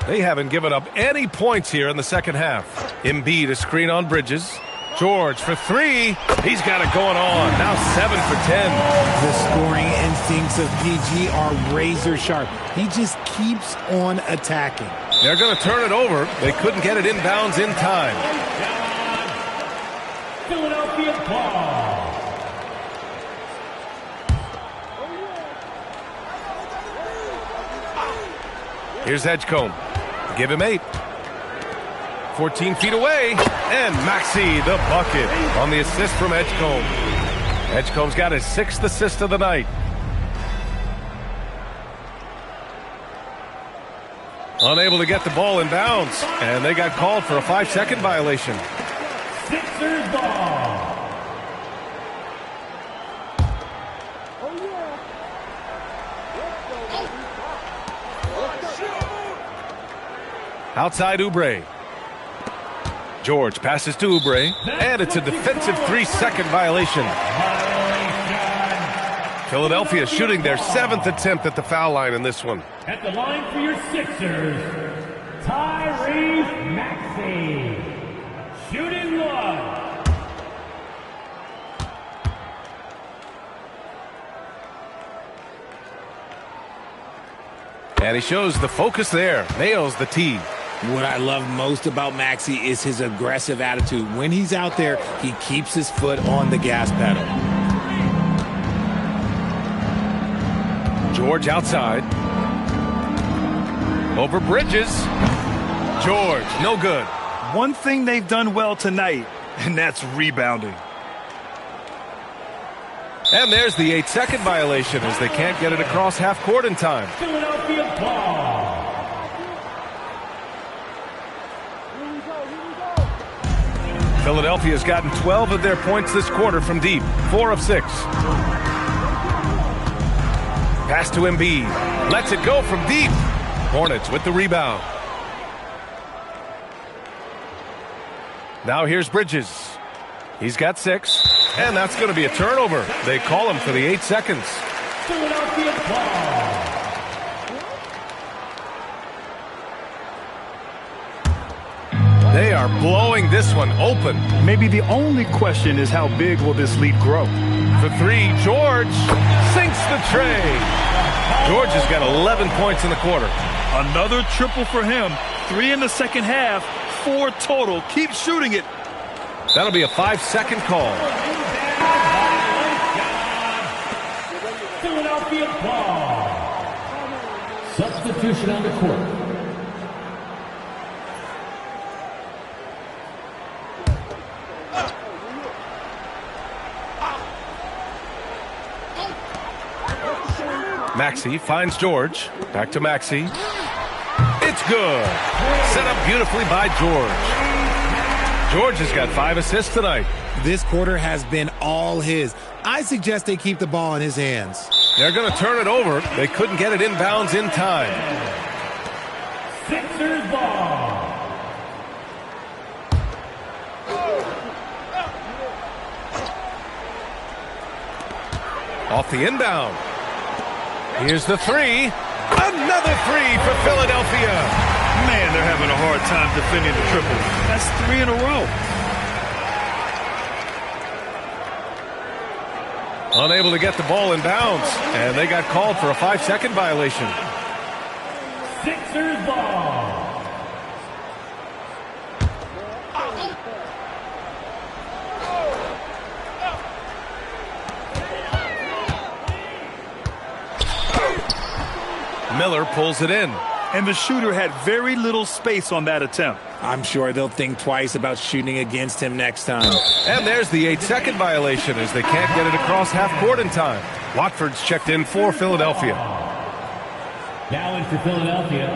They haven't given up any points here in the second half. Embiid, a screen on Bridges. George for 3. He's got it going on. Now 7 for 10. The scoring instincts of PG are razor sharp. He just keeps on attacking. They're going to turn it over. They couldn't get it inbounds in time. Philadelphia ball. Here's Edgecombe. Give him 8. 14 feet away. And Maxey, the bucket on the assist from Edgecombe. Edgecombe's got his 6th assist of the night. Unable to get the ball in bounds. And they got called for a 5-second violation. Sixers ball. Outside Oubre. George passes to Oubre, and it's a defensive 3-second violation. Philadelphia shooting their 7th attempt at the foul line in this one. At the line for your Sixers, Tyrese Maxey. Shooting 1. And he shows the focus there. Nails the tee. What I love most about Maxey is his aggressive attitude. When he's out there, he keeps his foot on the gas pedal. George outside. Over Bridges. George, no good. One thing they've done well tonight, and that's rebounding. And there's the 8-second violation as they can't get it across half court in time. Philadelphia ball. Philadelphia's gotten 12 of their points this quarter from deep. 4 of 6. Pass to Embiid. Lets it go from deep. Hornets with the rebound. Now here's Bridges. He's got 6. And that's going to be a turnover. They call him for the 8 seconds. Philadelphia ball. They are blowing this one open. Maybe the only question is how big will this lead grow? For 3, George sinks the tray. George has got 11 points in the quarter. Another triple for him. 3 in the second half, 4 total. Keep shooting it. That'll be a 5-second call. Philadelphia ball. Substitution on the court. Maxey finds George. Back to Maxey. It's good. Set up beautifully by George. George has got 5 assists tonight. This quarter has been all his. I suggest they keep the ball in his hands. They're going to turn it over. They couldn't get it inbounds in time. Sixers ball. Off the inbound. Here's the three. Another three for Philadelphia. Man, they're having a hard time defending the triple. That's 3 in a row. Unable to get the ball in bounds, and they got called for a 5-second violation. Sixers ball. Miller pulls it in. And the shooter had very little space on that attempt. I'm sure they'll think twice about shooting against him next time. And there's the 8-second violation as they can't get it across half court in time. Watford's checked in for Philadelphia. Now in for Philadelphia,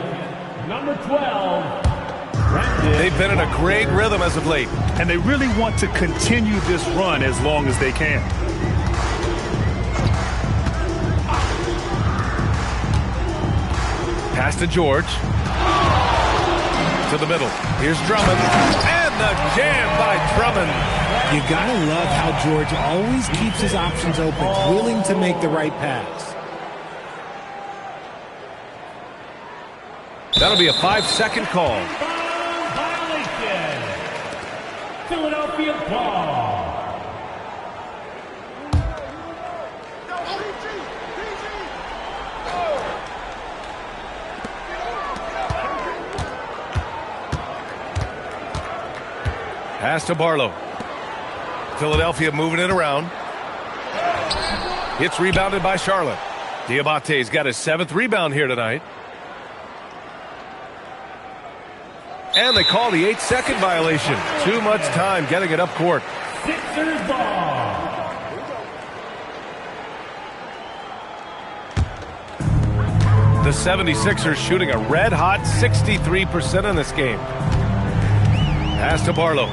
number 12. They've been in a great rhythm as of late. And they really want to continue this run as long as they can. Pass to George. To the middle. Here's Drummond. And the jam by Drummond. You gotta love how George always keeps his options open, willing to make the right pass. That'll be a 5-second call. Violation. Philadelphia ball. Pass to Barlow. Philadelphia moving it around. It's rebounded by Charlotte. Diabate's got his 7th rebound here tonight. And they call the 8-second violation. Too much time getting it up court. Sixers ball. The 76ers shooting a red-hot 63% in this game. Pass to Barlow.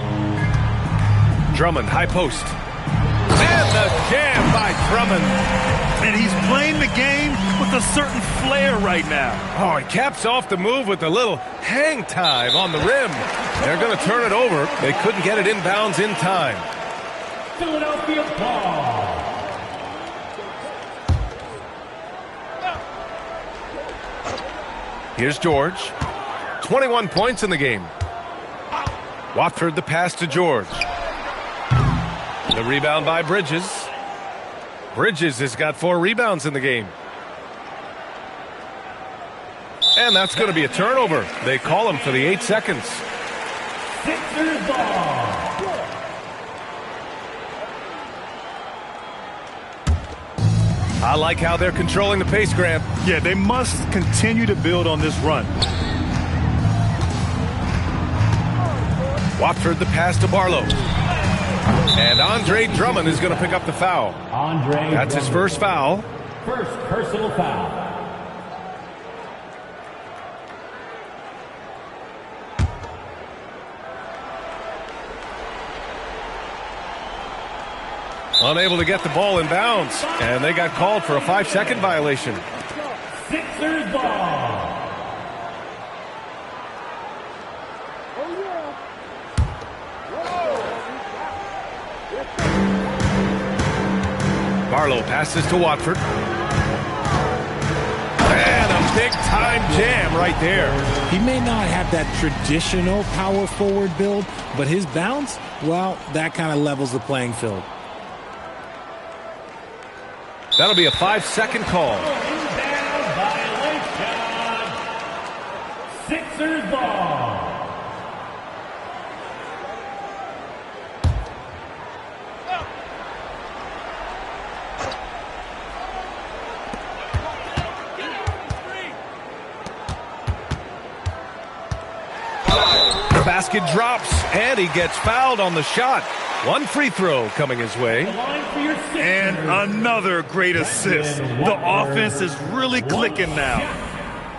Drummond, high post. And the jam by Drummond. And he's playing the game with a certain flair right now. Oh, he caps off the move with a little hang time on the rim. They're going to turn it over. They couldn't get it inbounds in time. Philadelphia ball. Here's George. 21 points in the game. Watford the pass to George. The rebound by Bridges. Bridges has got 4 rebounds in the game. And that's going to be a turnover. They call him for the 8 seconds. Sixers ball. I like how they're controlling the pace, Grant. Yeah, they must continue to build on this run. Watford the pass to Barlow. And Andre Drummond is going to pick up the foul. That's his first foul. First personal foul. Unable to get the ball in bounds. And they got called for a 5-second violation. Sixers ball. Barlow passes to Watford. And a big-time jam right there. He may not have that traditional power forward build, but his bounce, well, that kind of levels the playing field. That'll be a 5-second call. Violation. Sixers ball. The basket drops, and he gets fouled on the shot. 1 free throw coming his way. And another great assist. The offense is really clicking now.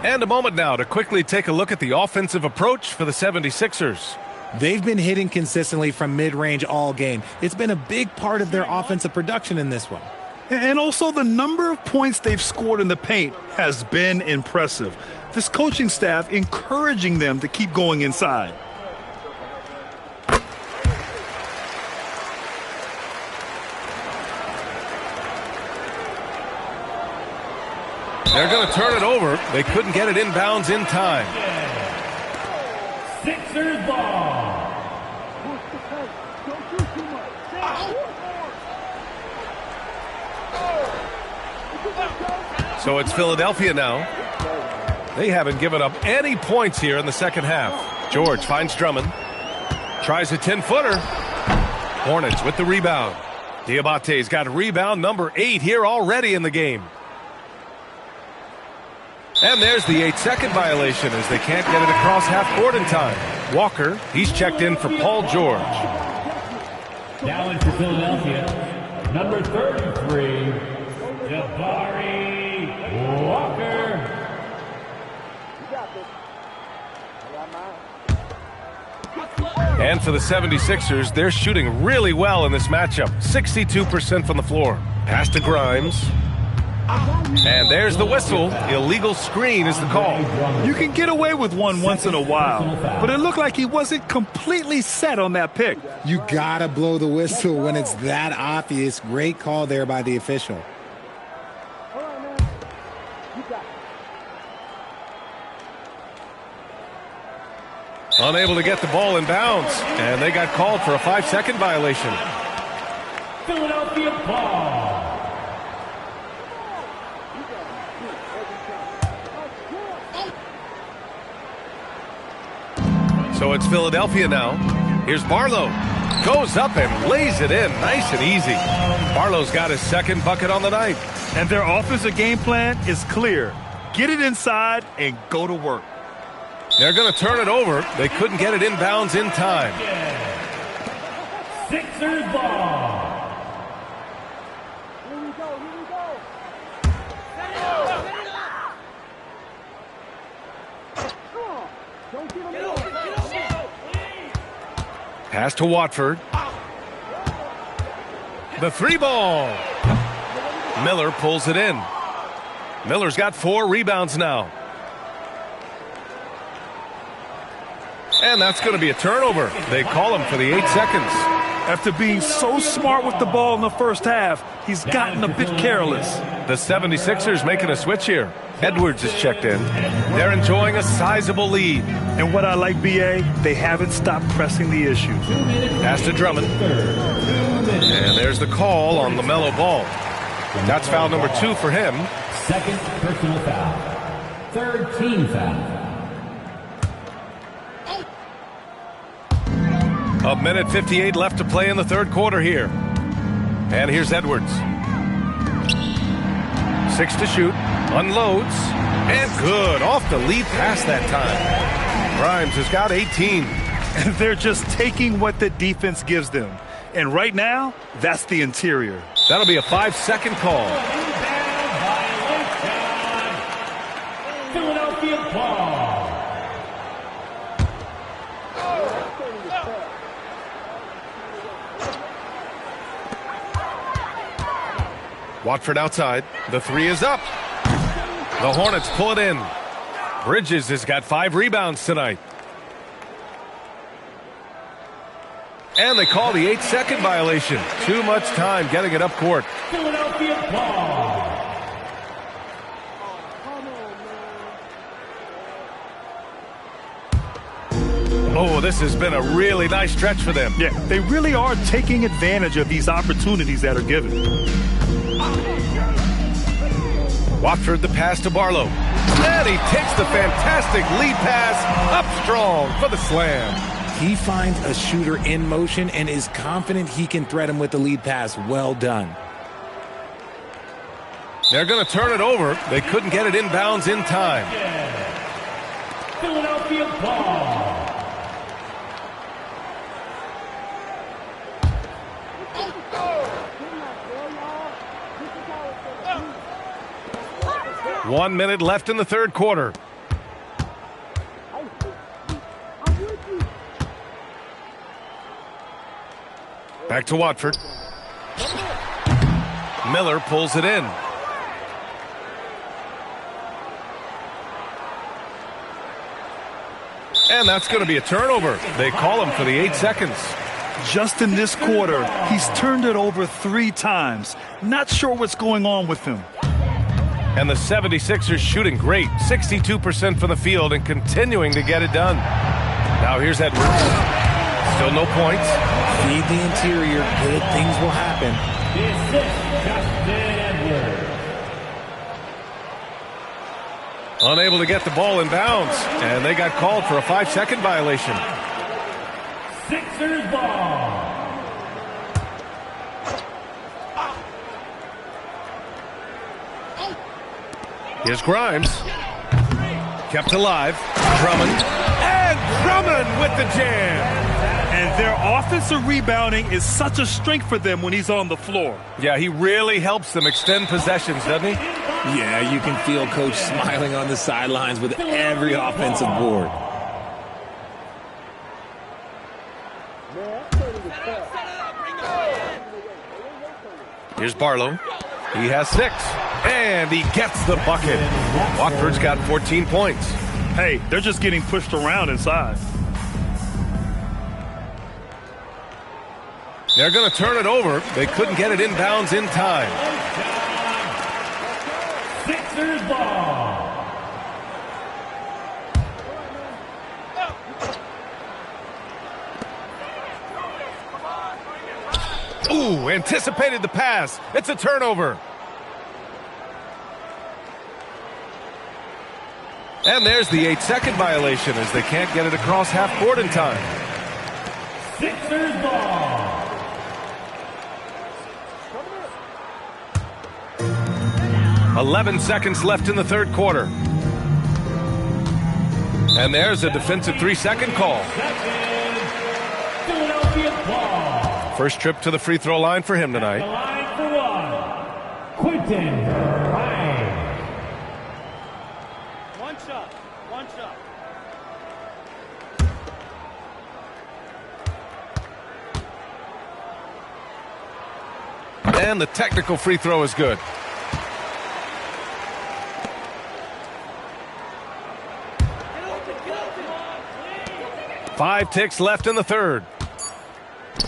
And a moment now to quickly take a look at the offensive approach for the 76ers. They've been hitting consistently from mid-range all game. It's been a big part of their offensive production in this one. And also the number of points they've scored in the paint has been impressive. This coaching staff encouraging them to keep going inside. They're going to turn it over. They couldn't get it inbounds in time. Sixers ball. So it's Philadelphia now. They haven't given up any points here in the second half. George finds Drummond. Tries a 10-footer. Hornets with the rebound. Diabate's got rebound number 8 here already in the game. And there's the 8-second violation as they can't get it across half court in time. Walker, he's checked in for Paul George. Now in for Philadelphia, number 33, Jabari Walker. And for the 76ers, they're shooting really well in this matchup. 62% from the floor. Pass to Grimes. And there's the whistle. Illegal screen is the call. You can get away with one once in a while, but it looked like he wasn't completely set on that pick. You gotta blow the whistle when it's that obvious. Great call there by the official. Unable to get the ball in bounds, and they got called for a 5-second violation. Philadelphia ball. So it's Philadelphia now. Here's Barlow. Goes up and lays it in nice and easy. Barlow's got his second bucket on the night. And their offensive game plan is clear. Get it inside and go to work. They're going to turn it over. They couldn't get it inbounds in time. Sixers ball. Pass to Watford. The 3-ball. Miller pulls it in. Miller's got 4 rebounds now. And that's going to be a turnover. They call him for the 8 seconds. After being so smart with the ball in the first half, he's gotten a bit careless. The 76ers making a switch here. Edwards is checked in. They're enjoying a sizable lead. And what I like, BA, they haven't stopped pressing the issue. Pass to Drummond. And there's the call on LaMelo Ball. That's foul number 2 for him. Second personal foul. Third team foul. A minute 58 left to play in the third quarter here. And here's Edwards. 6 to shoot. Unloads. And good. Off the lead pass that time. Grimes has got 18. And they're just taking what the defense gives them. And right now, that's the interior. That'll be a 5-second call. Philadelphia ball. Watford outside. The 3 is up. The Hornets pull it in. Bridges has got 5 rebounds tonight. And they call the 8-second violation. Too much time getting it up court. Philadelphia ball. Oh, this has been a really nice stretch for them. Yeah, they really are taking advantage of these opportunities that are given. Watford the pass to Barlow. And he takes the fantastic lead pass up strong for the slam. He finds a shooter in motion and is confident he can thread him with the lead pass. Well done. They're going to turn it over. They couldn't get it inbounds in time. Philadelphia ball. One minute left in the third quarter. Back to Watford. Miller pulls it in. And that's going to be a turnover. They call him for the 8 seconds. Just in this quarter, he's turned it over 3 times. Not sure what's going on with him. And the 76ers shooting great. 62% from the field and continuing to get it done. Now here's Edwards. Still no points. Feed the interior. Good things will happen. Unable to get the ball in bounds. And they got called for a 5-second violation. Sixers ball. Here's Grimes. Kept alive. Drummond. And Drummond with the jam. And their offensive rebounding is such a strength for them when he's on the floor. Yeah, he really helps them extend possessions, doesn't he? Yeah, you can feel Coach smiling on the sidelines with every offensive board. Here's Barlow. He has 6. And he gets the bucket. Watford's got 14 points. Hey, they're just getting pushed around inside. They're going to turn it over. They couldn't get it inbounds in time. Sixers ball. Ooh, anticipated the pass. It's a turnover. And there's the 8-second violation as they can't get it across half court in time. Sixers ball. 11 seconds left in the third quarter. And there's a defensive 3-second call. Philadelphia ball. First trip to the free throw line for him tonight. The line for 1. Quentin Grimes. One shot. One shot. And the technical free throw is good. Five ticks left in the third.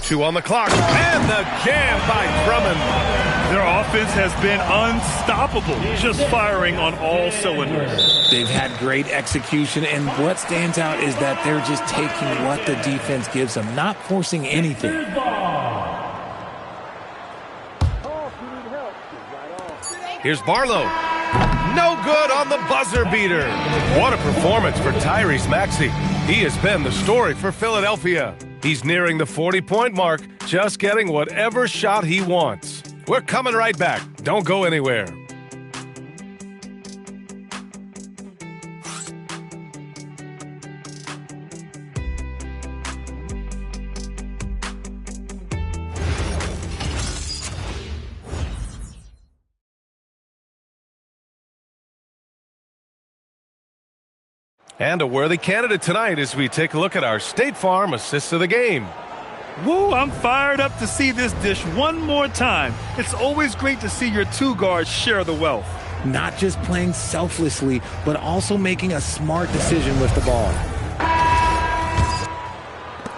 2 on the clock. And the jam by Drummond. Their offense has been unstoppable, just firing on all cylinders. They've had great execution, and what stands out is that they're just taking what the defense gives them, not forcing anything. Here's Barlow. No good on the buzzer beater. What a performance for Tyrese Maxey. He has been the story for Philadelphia. He's nearing the 40-point mark, just getting whatever shot he wants. We're coming right back. Don't go anywhere. And a worthy candidate tonight as we take a look at our State Farm Assist of the Game. Woo, I'm fired up to see this dish one more time. It's always great to see your 2 guards share the wealth. Not just playing selflessly, but also making a smart decision with the ball.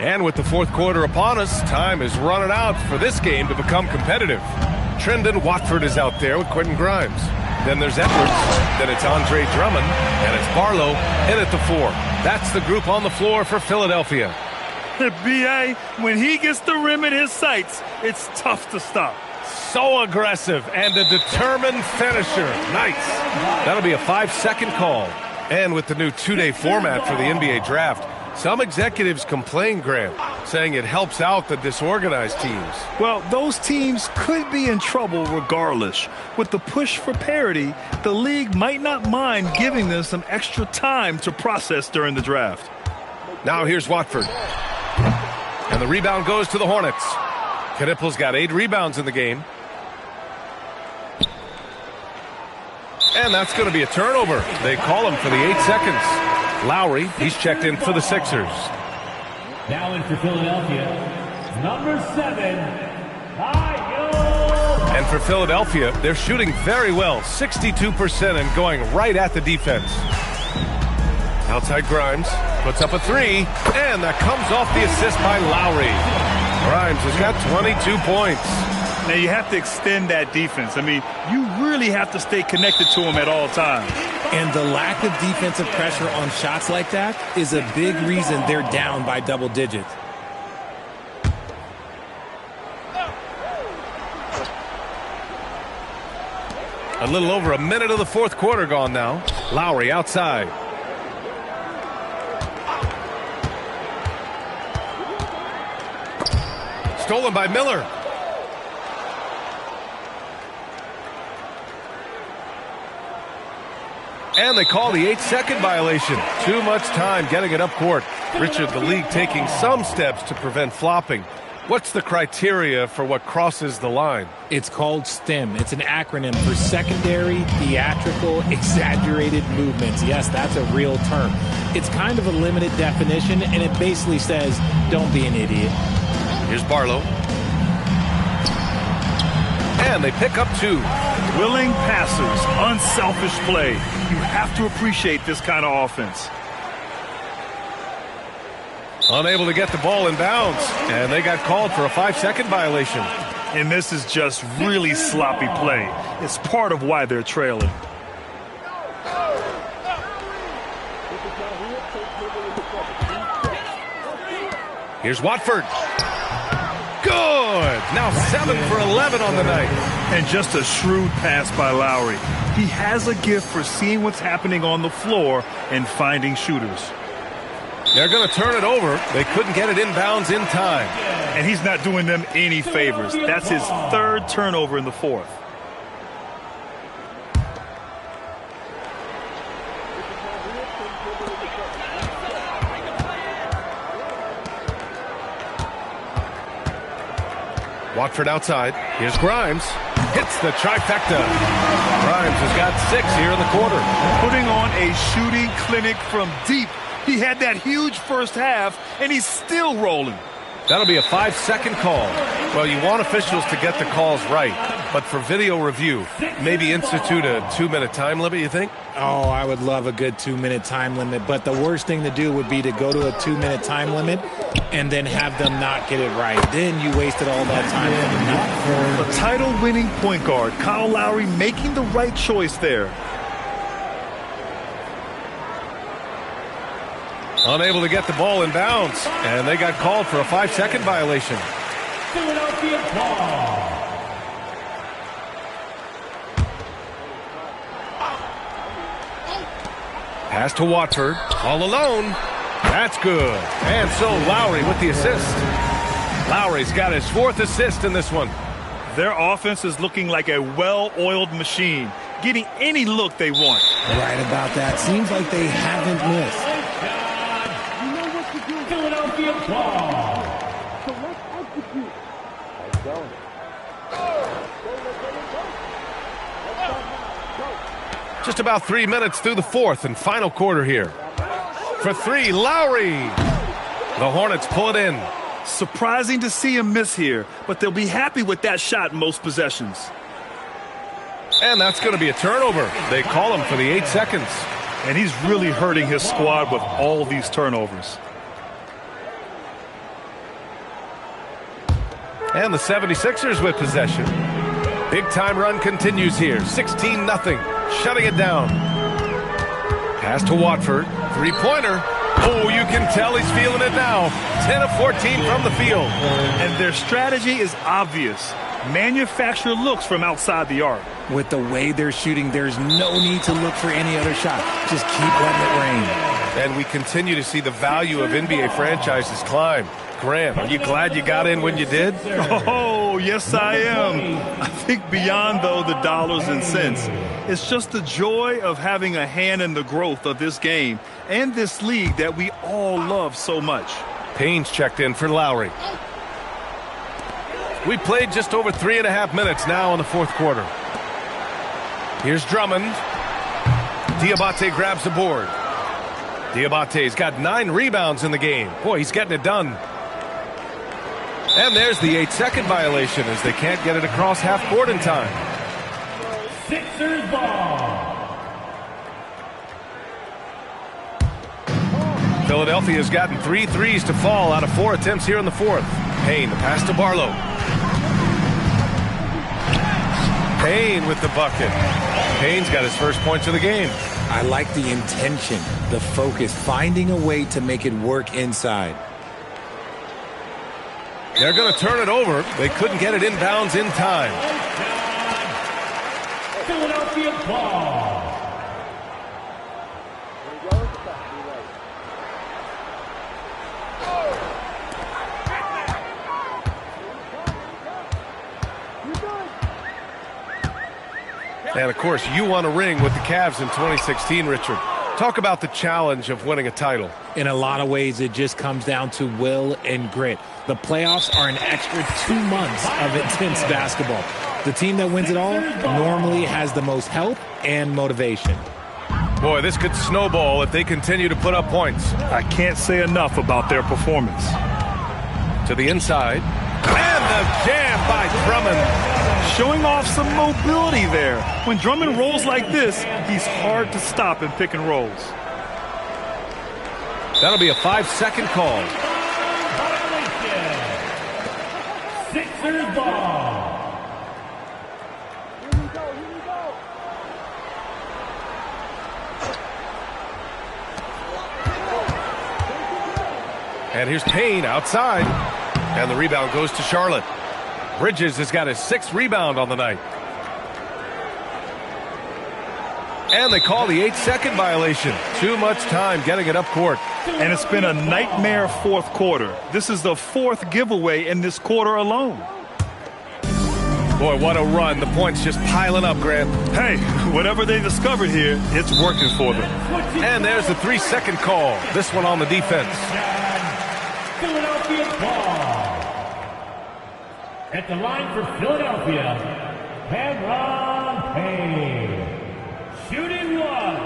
And with the fourth quarter upon us, time is running out for this game to become competitive. Trendon Watford is out there with Quentin Grimes. Then there's Edwards. Then it's Andre Drummond. And it's Barlow in at the 4. That's the group on the floor for Philadelphia. B.A., when he gets the rim in his sights, it's tough to stop. So aggressive and a determined finisher. Nice. That'll be a 5-second call. And with the new 2-day format for the NBA draft, some executives complain, Grant, saying it helps out the disorganized teams. Well, those teams could be in trouble regardless. With the push for parity, the league might not mind giving them some extra time to process during the draft. Now here's Watford. And the rebound goes to the Hornets. Knippel's got 8 rebounds in the game. And that's going to be a turnover. They call him for the 8 seconds. Lowry, he's checked in for the Sixers. Now in for Philadelphia, Number 7, Kyle. And for Philadelphia, they're shooting very well, 62% and going right at the defense. Outside Grimes, puts up a 3, and that comes off the assist by Lowry. Grimes has got 22 points. Now you have to extend that defense. I mean, you really have to stay connected to him at all times. And the lack of defensive pressure on shots like that is a big reason they're down by double digits. A little over a minute of the fourth quarter gone now. Lowry outside. Stolen by Miller. And they call the 8-second violation. Too much time getting it up court. Richard, the league taking some steps to prevent flopping. What's the criteria for what crosses the line? It's called STEM. It's an acronym for secondary, theatrical, exaggerated movements. Yes, that's a real term. It's kind of a limited definition, and it basically says, don't be an idiot. Here's Barlow. And they pick up 2. Willing passers, unselfish play. You have to appreciate this kind of offense. Unable to get the ball in bounds, and they got called for a 5-second violation. And this is just really sloppy play. It's part of why they're trailing. Here's Watford. Good! Now 7 for 11 on the night. And just a shrewd pass by Lowry. He has a gift for seeing what's happening on the floor and finding shooters. They're going to turn it over. They couldn't get it inbounds in time. And he's not doing them any favors. That's his 3rd turnover in the 4th. Watford outside. Here's Grimes. Hits the trifecta. Grimes has got 6 here in the quarter. Putting on a shooting clinic from deep. He had that huge first half, and he's still rolling. That'll be a 5-second call. Well, you want officials to get the calls right, but for video review, maybe institute a 2-minute time limit, you think? Oh, I would love a good 2-minute time limit, but the worst thing to do would be to go to a 2-minute time limit and then have them not get it right. Then you wasted all that time. A title-winning point guard, Kyle Lowry, making the right choice there. Unable to get the ball in bounds, and they got called for a 5-second violation. Philadelphia ball. Pass to Watford, all alone. That's good. And so Lowry with the assist. Lowry's got his 4th assist in this one. Their offense is looking like a well-oiled machine, getting any look they want. Right about that. Seems like they haven't missed. Philadelphia ball. Just about 3 minutes through the 4th and final quarter here. For 3, Lowry. The Hornets pull it in. Surprising to see him miss here, but they'll be happy with that shot in most possessions. And that's going to be a turnover. They call him for the 8 seconds. And he's really hurting his squad with all these turnovers. And the 76ers with possession. Big time run continues here. 16-0. Shutting it down. Pass to Watford. 3-pointer. Oh, you can tell he's feeling it now. 10 of 14 from the field. And their strategy is obvious. Manufacture looks from outside the arc. With the way they're shooting, there's no need to look for any other shot. Just keep letting it rain. And we continue to see the value of NBA franchises climb. Grant, are you glad you got in when you did? Oh, yes, I am. I think beyond, though, the dollars and cents, it's just the joy of having a hand in the growth of this game and this league that we all love so much. Payne's checked in for Lowry. We played just over 3.5 minutes now in the 4th quarter. Here's Drummond. Diabate grabs the board. Diabate's got 9 rebounds in the game. Boy, he's getting it done. And there's the 8-second violation as they can't get it across half court in time. Sixers ball. Philadelphia's gotten 3 threes to fall out of 4 attempts here in the fourth. Payne, the pass to Barlow. Payne with the bucket. Payne's got his first points of the game. I like the intention, the focus, finding a way to make it work inside. They're going to turn it over. They couldn't get it inbounds in time. Philadelphia ball. And, of course, you won a ring with the Cavs in 2016, Richard. Talk about the challenge of winning a title. In a lot of ways, it just comes down to will and grit. The playoffs are an extra 2 months of intense basketball. The team that wins it all normally has the most help and motivation. Boy, this could snowball if they continue to put up points. I can't say enough about their performance. To the inside. And the jam by Drummond. Showing off some mobility there. When Drummond rolls like this, he's hard to stop in pick and rolls. That'll be a 5-second call. Sixers ball. And here's Payne outside. And the rebound goes to Charlotte. Bridges has got his 6th rebound on the night. And they call the 8-second violation. Too much time getting it up court. And it's been a nightmare fourth quarter. This is the 4th giveaway in this quarter alone. Boy, what a run. The points just piling up, Grant. Hey, whatever they discovered here, it's working for them. And there's the 3-second call. This one on the defense. Philadelphia ball. At the line for Philadelphia, Cameron Payne. Shooting one.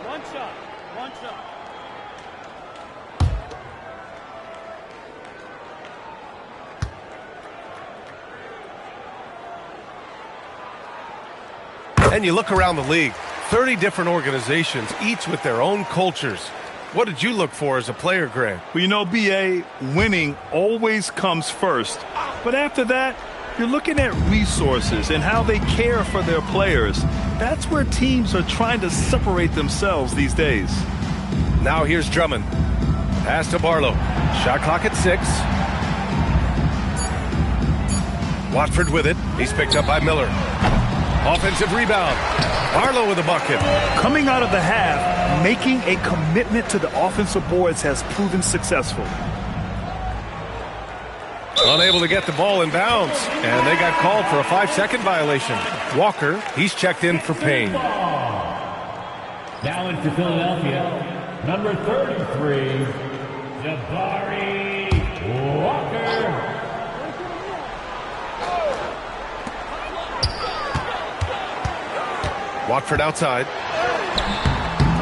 One shot. One shot. And you look around the league, 30 different organizations, each with their own cultures. What did you look for as a player, Grant? Well, you know, B.A., winning always comes first. But after that, you're looking at resources and how they care for their players. That's where teams are trying to separate themselves these days. Now here's Drummond. Pass to Barlow. Shot clock at 6. Watford with it. He's picked up by Miller. Offensive rebound. Barlow with a bucket. Coming out of the half, making a commitment to the offensive boards has proven successful. Unable to get the ball in bounds. And they got called for a 5-second violation. Walker, he's checked in for Payne. Now into Philadelphia, number 33, Jabari Walker. Watford outside.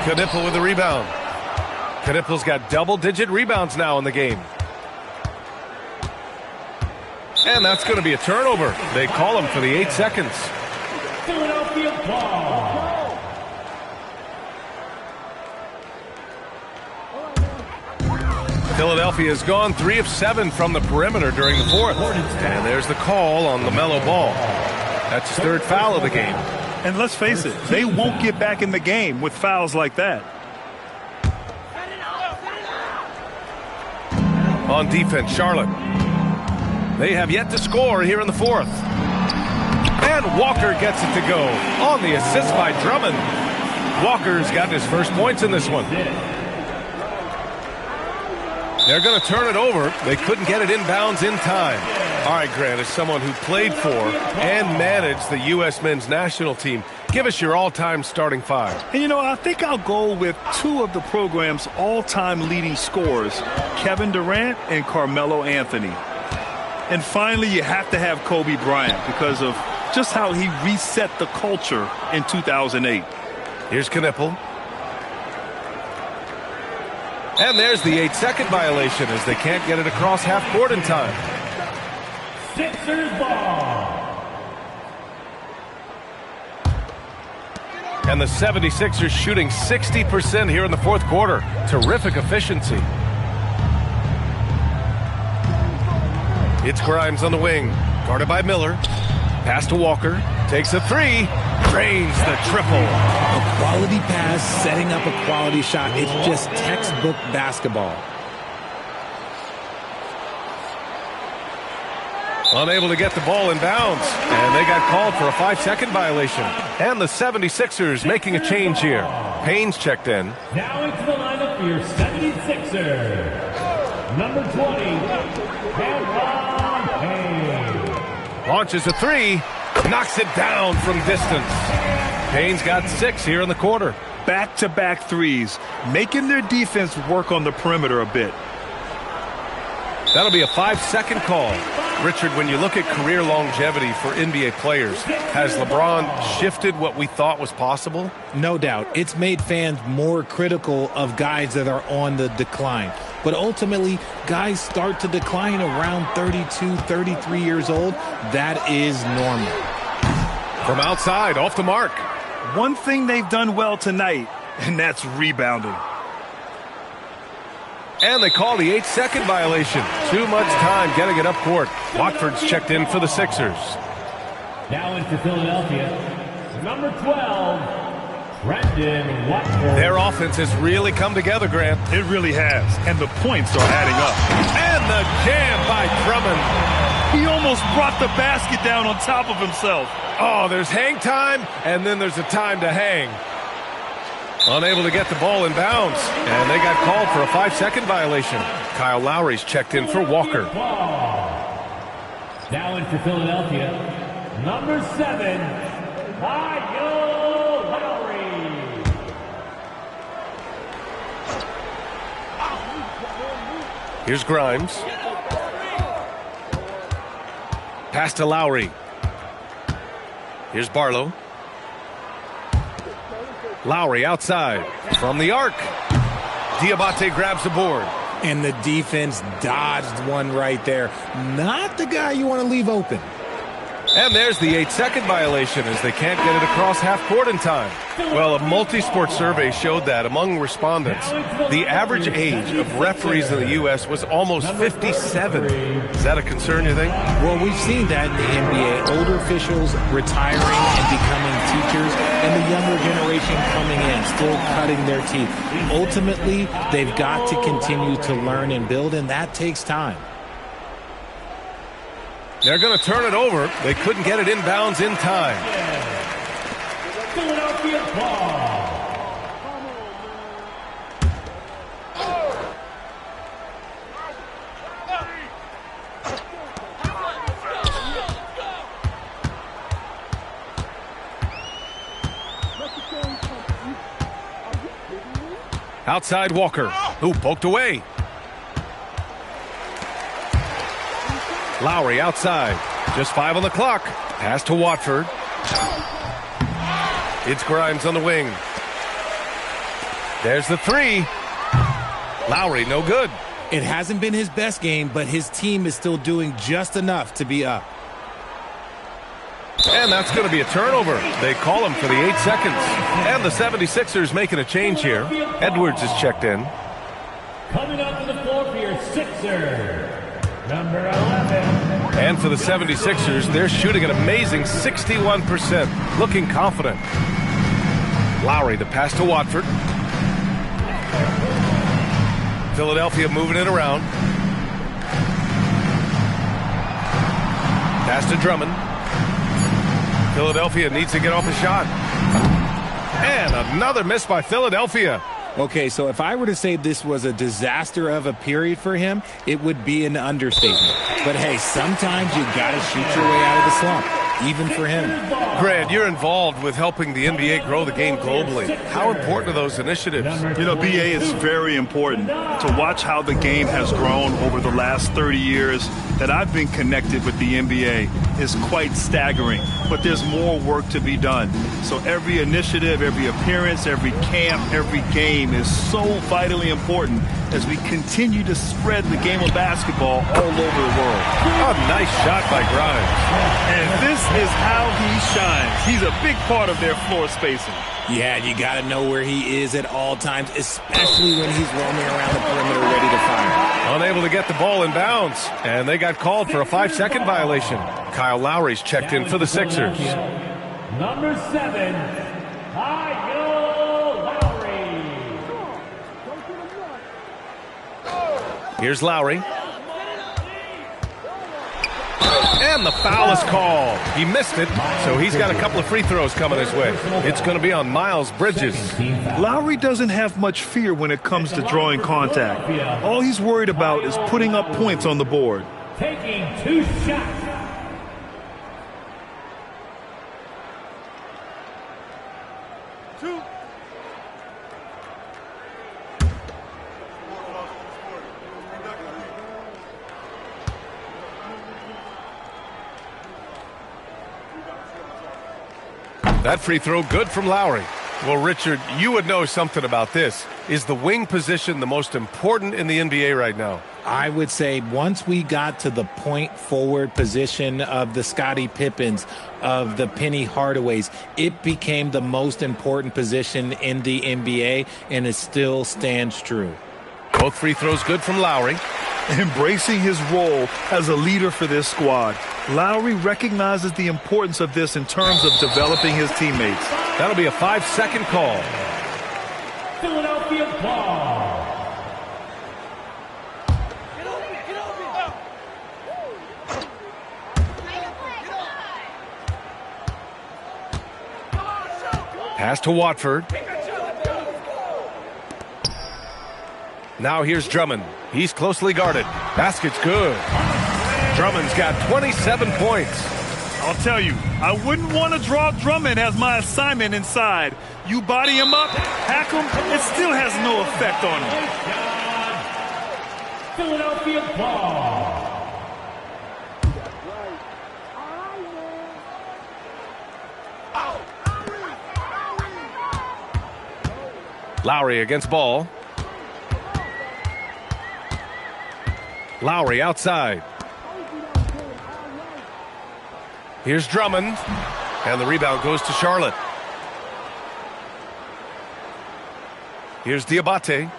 Knipple with the rebound. Knipple's got double-digit rebounds now in the game. And that's going to be a turnover. They call him for the 8 seconds. Philadelphia ball. Philadelphia has gone 3 of 7 from the perimeter during the fourth. And there's the call on LaMelo Ball. That's his 3rd foul of the game. And let's face it, they won't get back in the game with fouls like that. On defense, Charlotte. They have yet to score here in the fourth. And Walker gets it to go on the assist by Drummond. Walker's gotten his first points in this one. They're going to turn it over. They couldn't get it inbounds in time. All right, Grant, as someone who played for and managed the U.S. men's national team, give us your all-time starting 5. And, you know, I think I'll go with 2 of the program's all-time leading scorers, Kevin Durant and Carmelo Anthony. And finally, you have to have Kobe Bryant because of just how he reset the culture in 2008. Here's Knipple. And there's the 8-second violation as they can't get it across half court in time. Sixers ball. And the 76ers shooting 60% here in the fourth quarter. Terrific efficiency. It's Grimes on the wing, guarded by Miller. Pass to Walker, takes a three, drains the triple. A quality pass, setting up a quality shot. It's just textbook basketball. Unable to get the ball in bounds, and they got called for a 5-second violation. And the 76ers making a change here. Payne's checked in. Now into the lineup for your 76ers. Number 20, Cameron Payne. Launches a three, knocks it down from distance. Payne's got 6 here in the quarter. Back-to-back threes, making their defense work on the perimeter a bit. That'll be a 5-second call. Richard, when you look at career longevity for NBA players, has LeBron shifted what we thought was possible? No doubt. It's made fans more critical of guys that are on the decline. But ultimately, guys start to decline around 32, 33 years old. That is normal. From outside, off the mark. One thing they've done well tonight, and that's rebounding. And they call the 8-second violation. Too much time getting it up court. Watford's checked in for the Sixers. Now in for Philadelphia, number 12, Brendan Watford. Their offense has really come together, Grant. It really has, and the points are adding up. And the jam by Drummond. He almost brought the basket down on top of himself. Oh, there's hang time, and then there's a time to hang. Unable to get the ball in bounds, and they got called for a 5-second violation. Kyle Lowry's checked in for Walker. Now in for Philadelphia, number 7, Kyle Lowry. Here's Grimes. Pass to Lowry. Here's Barlow. Lowry outside from the arc. Diabate grabs the board. And the defense dodged one right there. Not the guy you want to leave open. And there's the 8-second violation as they can't get it across half court in time. Well, a multi-sport survey showed that among respondents, the average age of referees in the U.S. was almost 57. Is that a concern, you think? Well, we've seen that in the NBA. Older officials retiring and becoming teachers, and the younger generation coming in, still cutting their teeth. Ultimately, they've got to continue to learn and build, and that takes time. They're going to turn it over. They couldn't get it inbounds in time. Philadelphia ball. Outside Walker, who poked away. Lowry outside. Just 5 on the clock. Pass to Watford. It's Grimes on the wing. There's the three. Lowry, no good. It hasn't been his best game, but his team is still doing just enough to be up. And that's going to be a turnover. They call him for the 8 seconds. And the 76ers making a change here. Edwards is checked in. Coming up to the floor for your Sixers, number 11. And for the 76ers, they're shooting an amazing 61%. Looking confident. Lowry, the pass to Watford. Philadelphia moving it around. Pass to Drummond. Philadelphia needs to get off a shot. And another miss by Philadelphia. Okay, so if I were to say this was a disaster of a period for him, it would be an understatement. But hey, sometimes you got to shoot your way out of the slump. even for him. Grant, you're involved with helping the NBA grow the game globally. How important are those initiatives? You know, BA, is very important to watch how the game has grown over the last 30 years that I've been connected with the NBA is quite staggering, but there's more work to be done. So every initiative, every appearance, every camp, every game is so vitally important as we continue to spread the game of basketball all over the world. Oh, nice shot by Grimes. And this is how he shines. He's a big part of their floor spacing. Yeah, you got to know where he is at all times, especially when he's roaming around the perimeter ready to fire. Unable to get the ball in bounds, and they got called for a 5-second violation. Kyle Lowry's checked in for the Sixers. Number 7, Kyle Lowry. Here's Lowry. And the foul is called. He missed it, so he's got a couple of free throws coming his way. It's going to be on Miles Bridges. Lowry doesn't have much fear when it comes to drawing contact. All he's worried about is putting up points on the board. Taking 2 shots. That free throw good from Lowry. Well, Richard, you would know something about this. Is the wing position the most important in the NBA right now? I would say once we got to the point forward position of the Scottie Pippens, of the Penny Hardaways, it became the most important position in the NBA, and it still stands true. Both free throws good from Lowry. Embracing his role as a leader for this squad, Lowry recognizes the importance of this in terms of developing his teammates. That'll be a 5-second call. Philadelphia ball. Pass to Watford. Now here's Drummond. He's closely guarded. Basket's good. Drummond's got 27 points. I'll tell you, I wouldn't want to draw Drummond as my assignment inside. You body him up, hack him, it still has no effect on him. Philadelphia ball. Lowry against Ball. Lowry outside. Here's Drummond. And the rebound goes to Charlotte. Here's Diabate.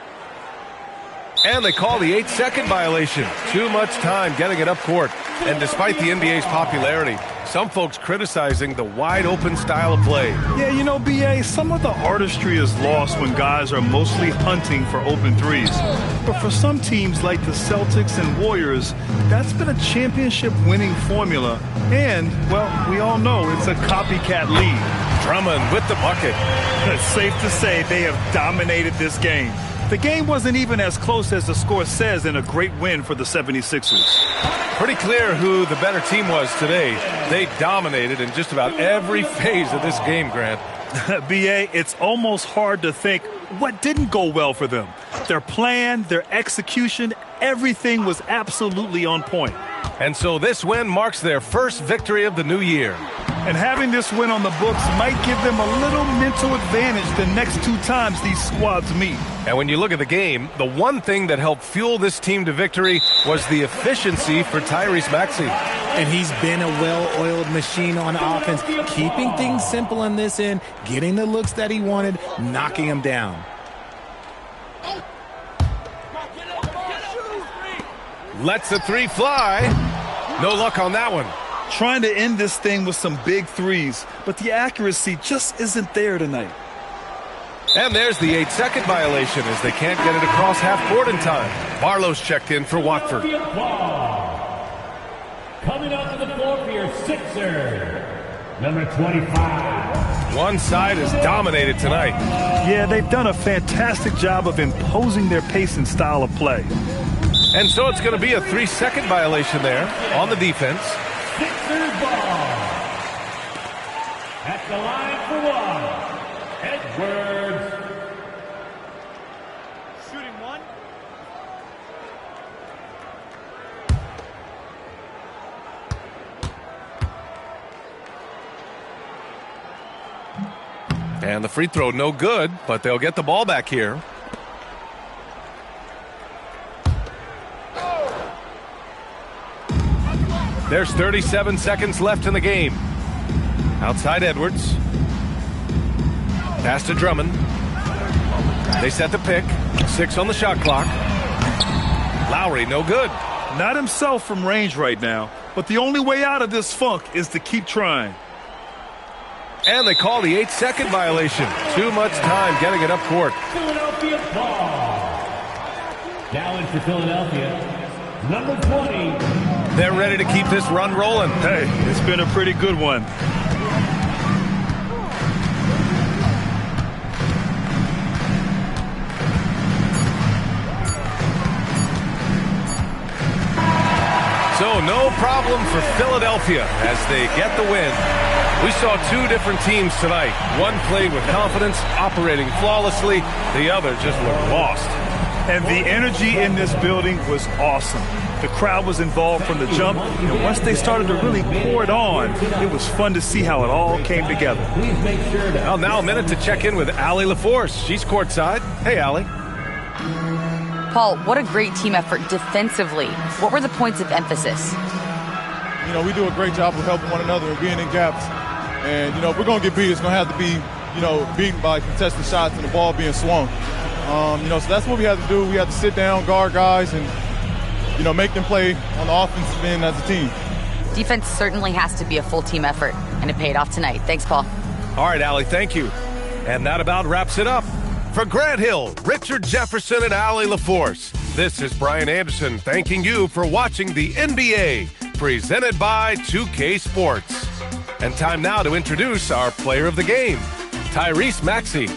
And they call the 8-second violation. Too much time getting it up court. And despite the NBA's popularity, some folks criticizing the wide-open style of play. Yeah, you know, BA, some of the artistry is lost when guys are mostly hunting for open threes. But for some teams like the Celtics and Warriors, that's been a championship-winning formula. And, well, we all know it's a copycat league. Drummond with the bucket. It's safe to say they have dominated this game. The game wasn't even as close as the score says in a great win for the 76ers. Pretty clear who the better team was today. They dominated in just about every phase of this game, Grant. BA, it's almost hard to think what didn't go well for them. Their plan, their execution, everything was absolutely on point. And so this win marks their first victory of the new year. And having this win on the books might give them a little mental advantage the next 2 times these squads meet. And when you look at the game, the one thing that helped fuel this team to victory was the efficiency for Tyrese Maxey. And he's been a well-oiled machine on offense, keeping things simple on this end, getting the looks that he wanted, knocking them down. Lets the three fly. No luck on that one. Trying to end this thing with some big threes, but the accuracy just isn't there tonight. And there's the 8-second violation as they can't get it across half court in time. Barlow's checked in for Watford. Coming up to the floor for your Sixer, number 25. One side has dominated tonight. Yeah, they've done a fantastic job of imposing their pace and style of play. And so it's going to be a 3-second violation there on the defense. Sixers ball. At the line for one, Edwards. Shooting one. And the free throw no good, but they'll get the ball back here. There's 37 seconds left in the game. Outside Edwards. Pass to Drummond. They set the pick. 6 on the shot clock. Lowry, no good. Not himself from range right now, but the only way out of this funk is to keep trying. And they call the 8-second violation. Too much time getting it up court. Philadelphia ball. Now in for Philadelphia, number 20. They're ready to keep this run rolling. Hey, it's been a pretty good one. So no problem for Philadelphia as they get the win. We saw two different teams tonight. One played with confidence, operating flawlessly. The other just looked lost. And the energy in this building was awesome. The crowd was involved from the jump, and once they started to really pour it on, it was fun to see how it all came together. Well, now a minute to check in with Allie LaForce. She's courtside. Hey, Allie. Paul, what a great team effort defensively. What were the points of emphasis? You know, we do a great job of helping one another and being in gaps. And, you know, if we're going to get beat, it's going to have to be, you know, beaten by contested shots and the ball being swung. You know, so that's what we have to do. We have to sit down, guard guys, and, you know, make them play on the offensive end as a team. Defense certainly has to be a full team effort, and it paid off tonight. Thanks, Paul. All right, Allie, thank you. And that about wraps it up. For Grant Hill, Richard Jefferson, and Allie LaForce, this is Brian Anderson thanking you for watching the NBA, presented by 2K Sports. And time now to introduce our player of the game, Tyrese Maxey.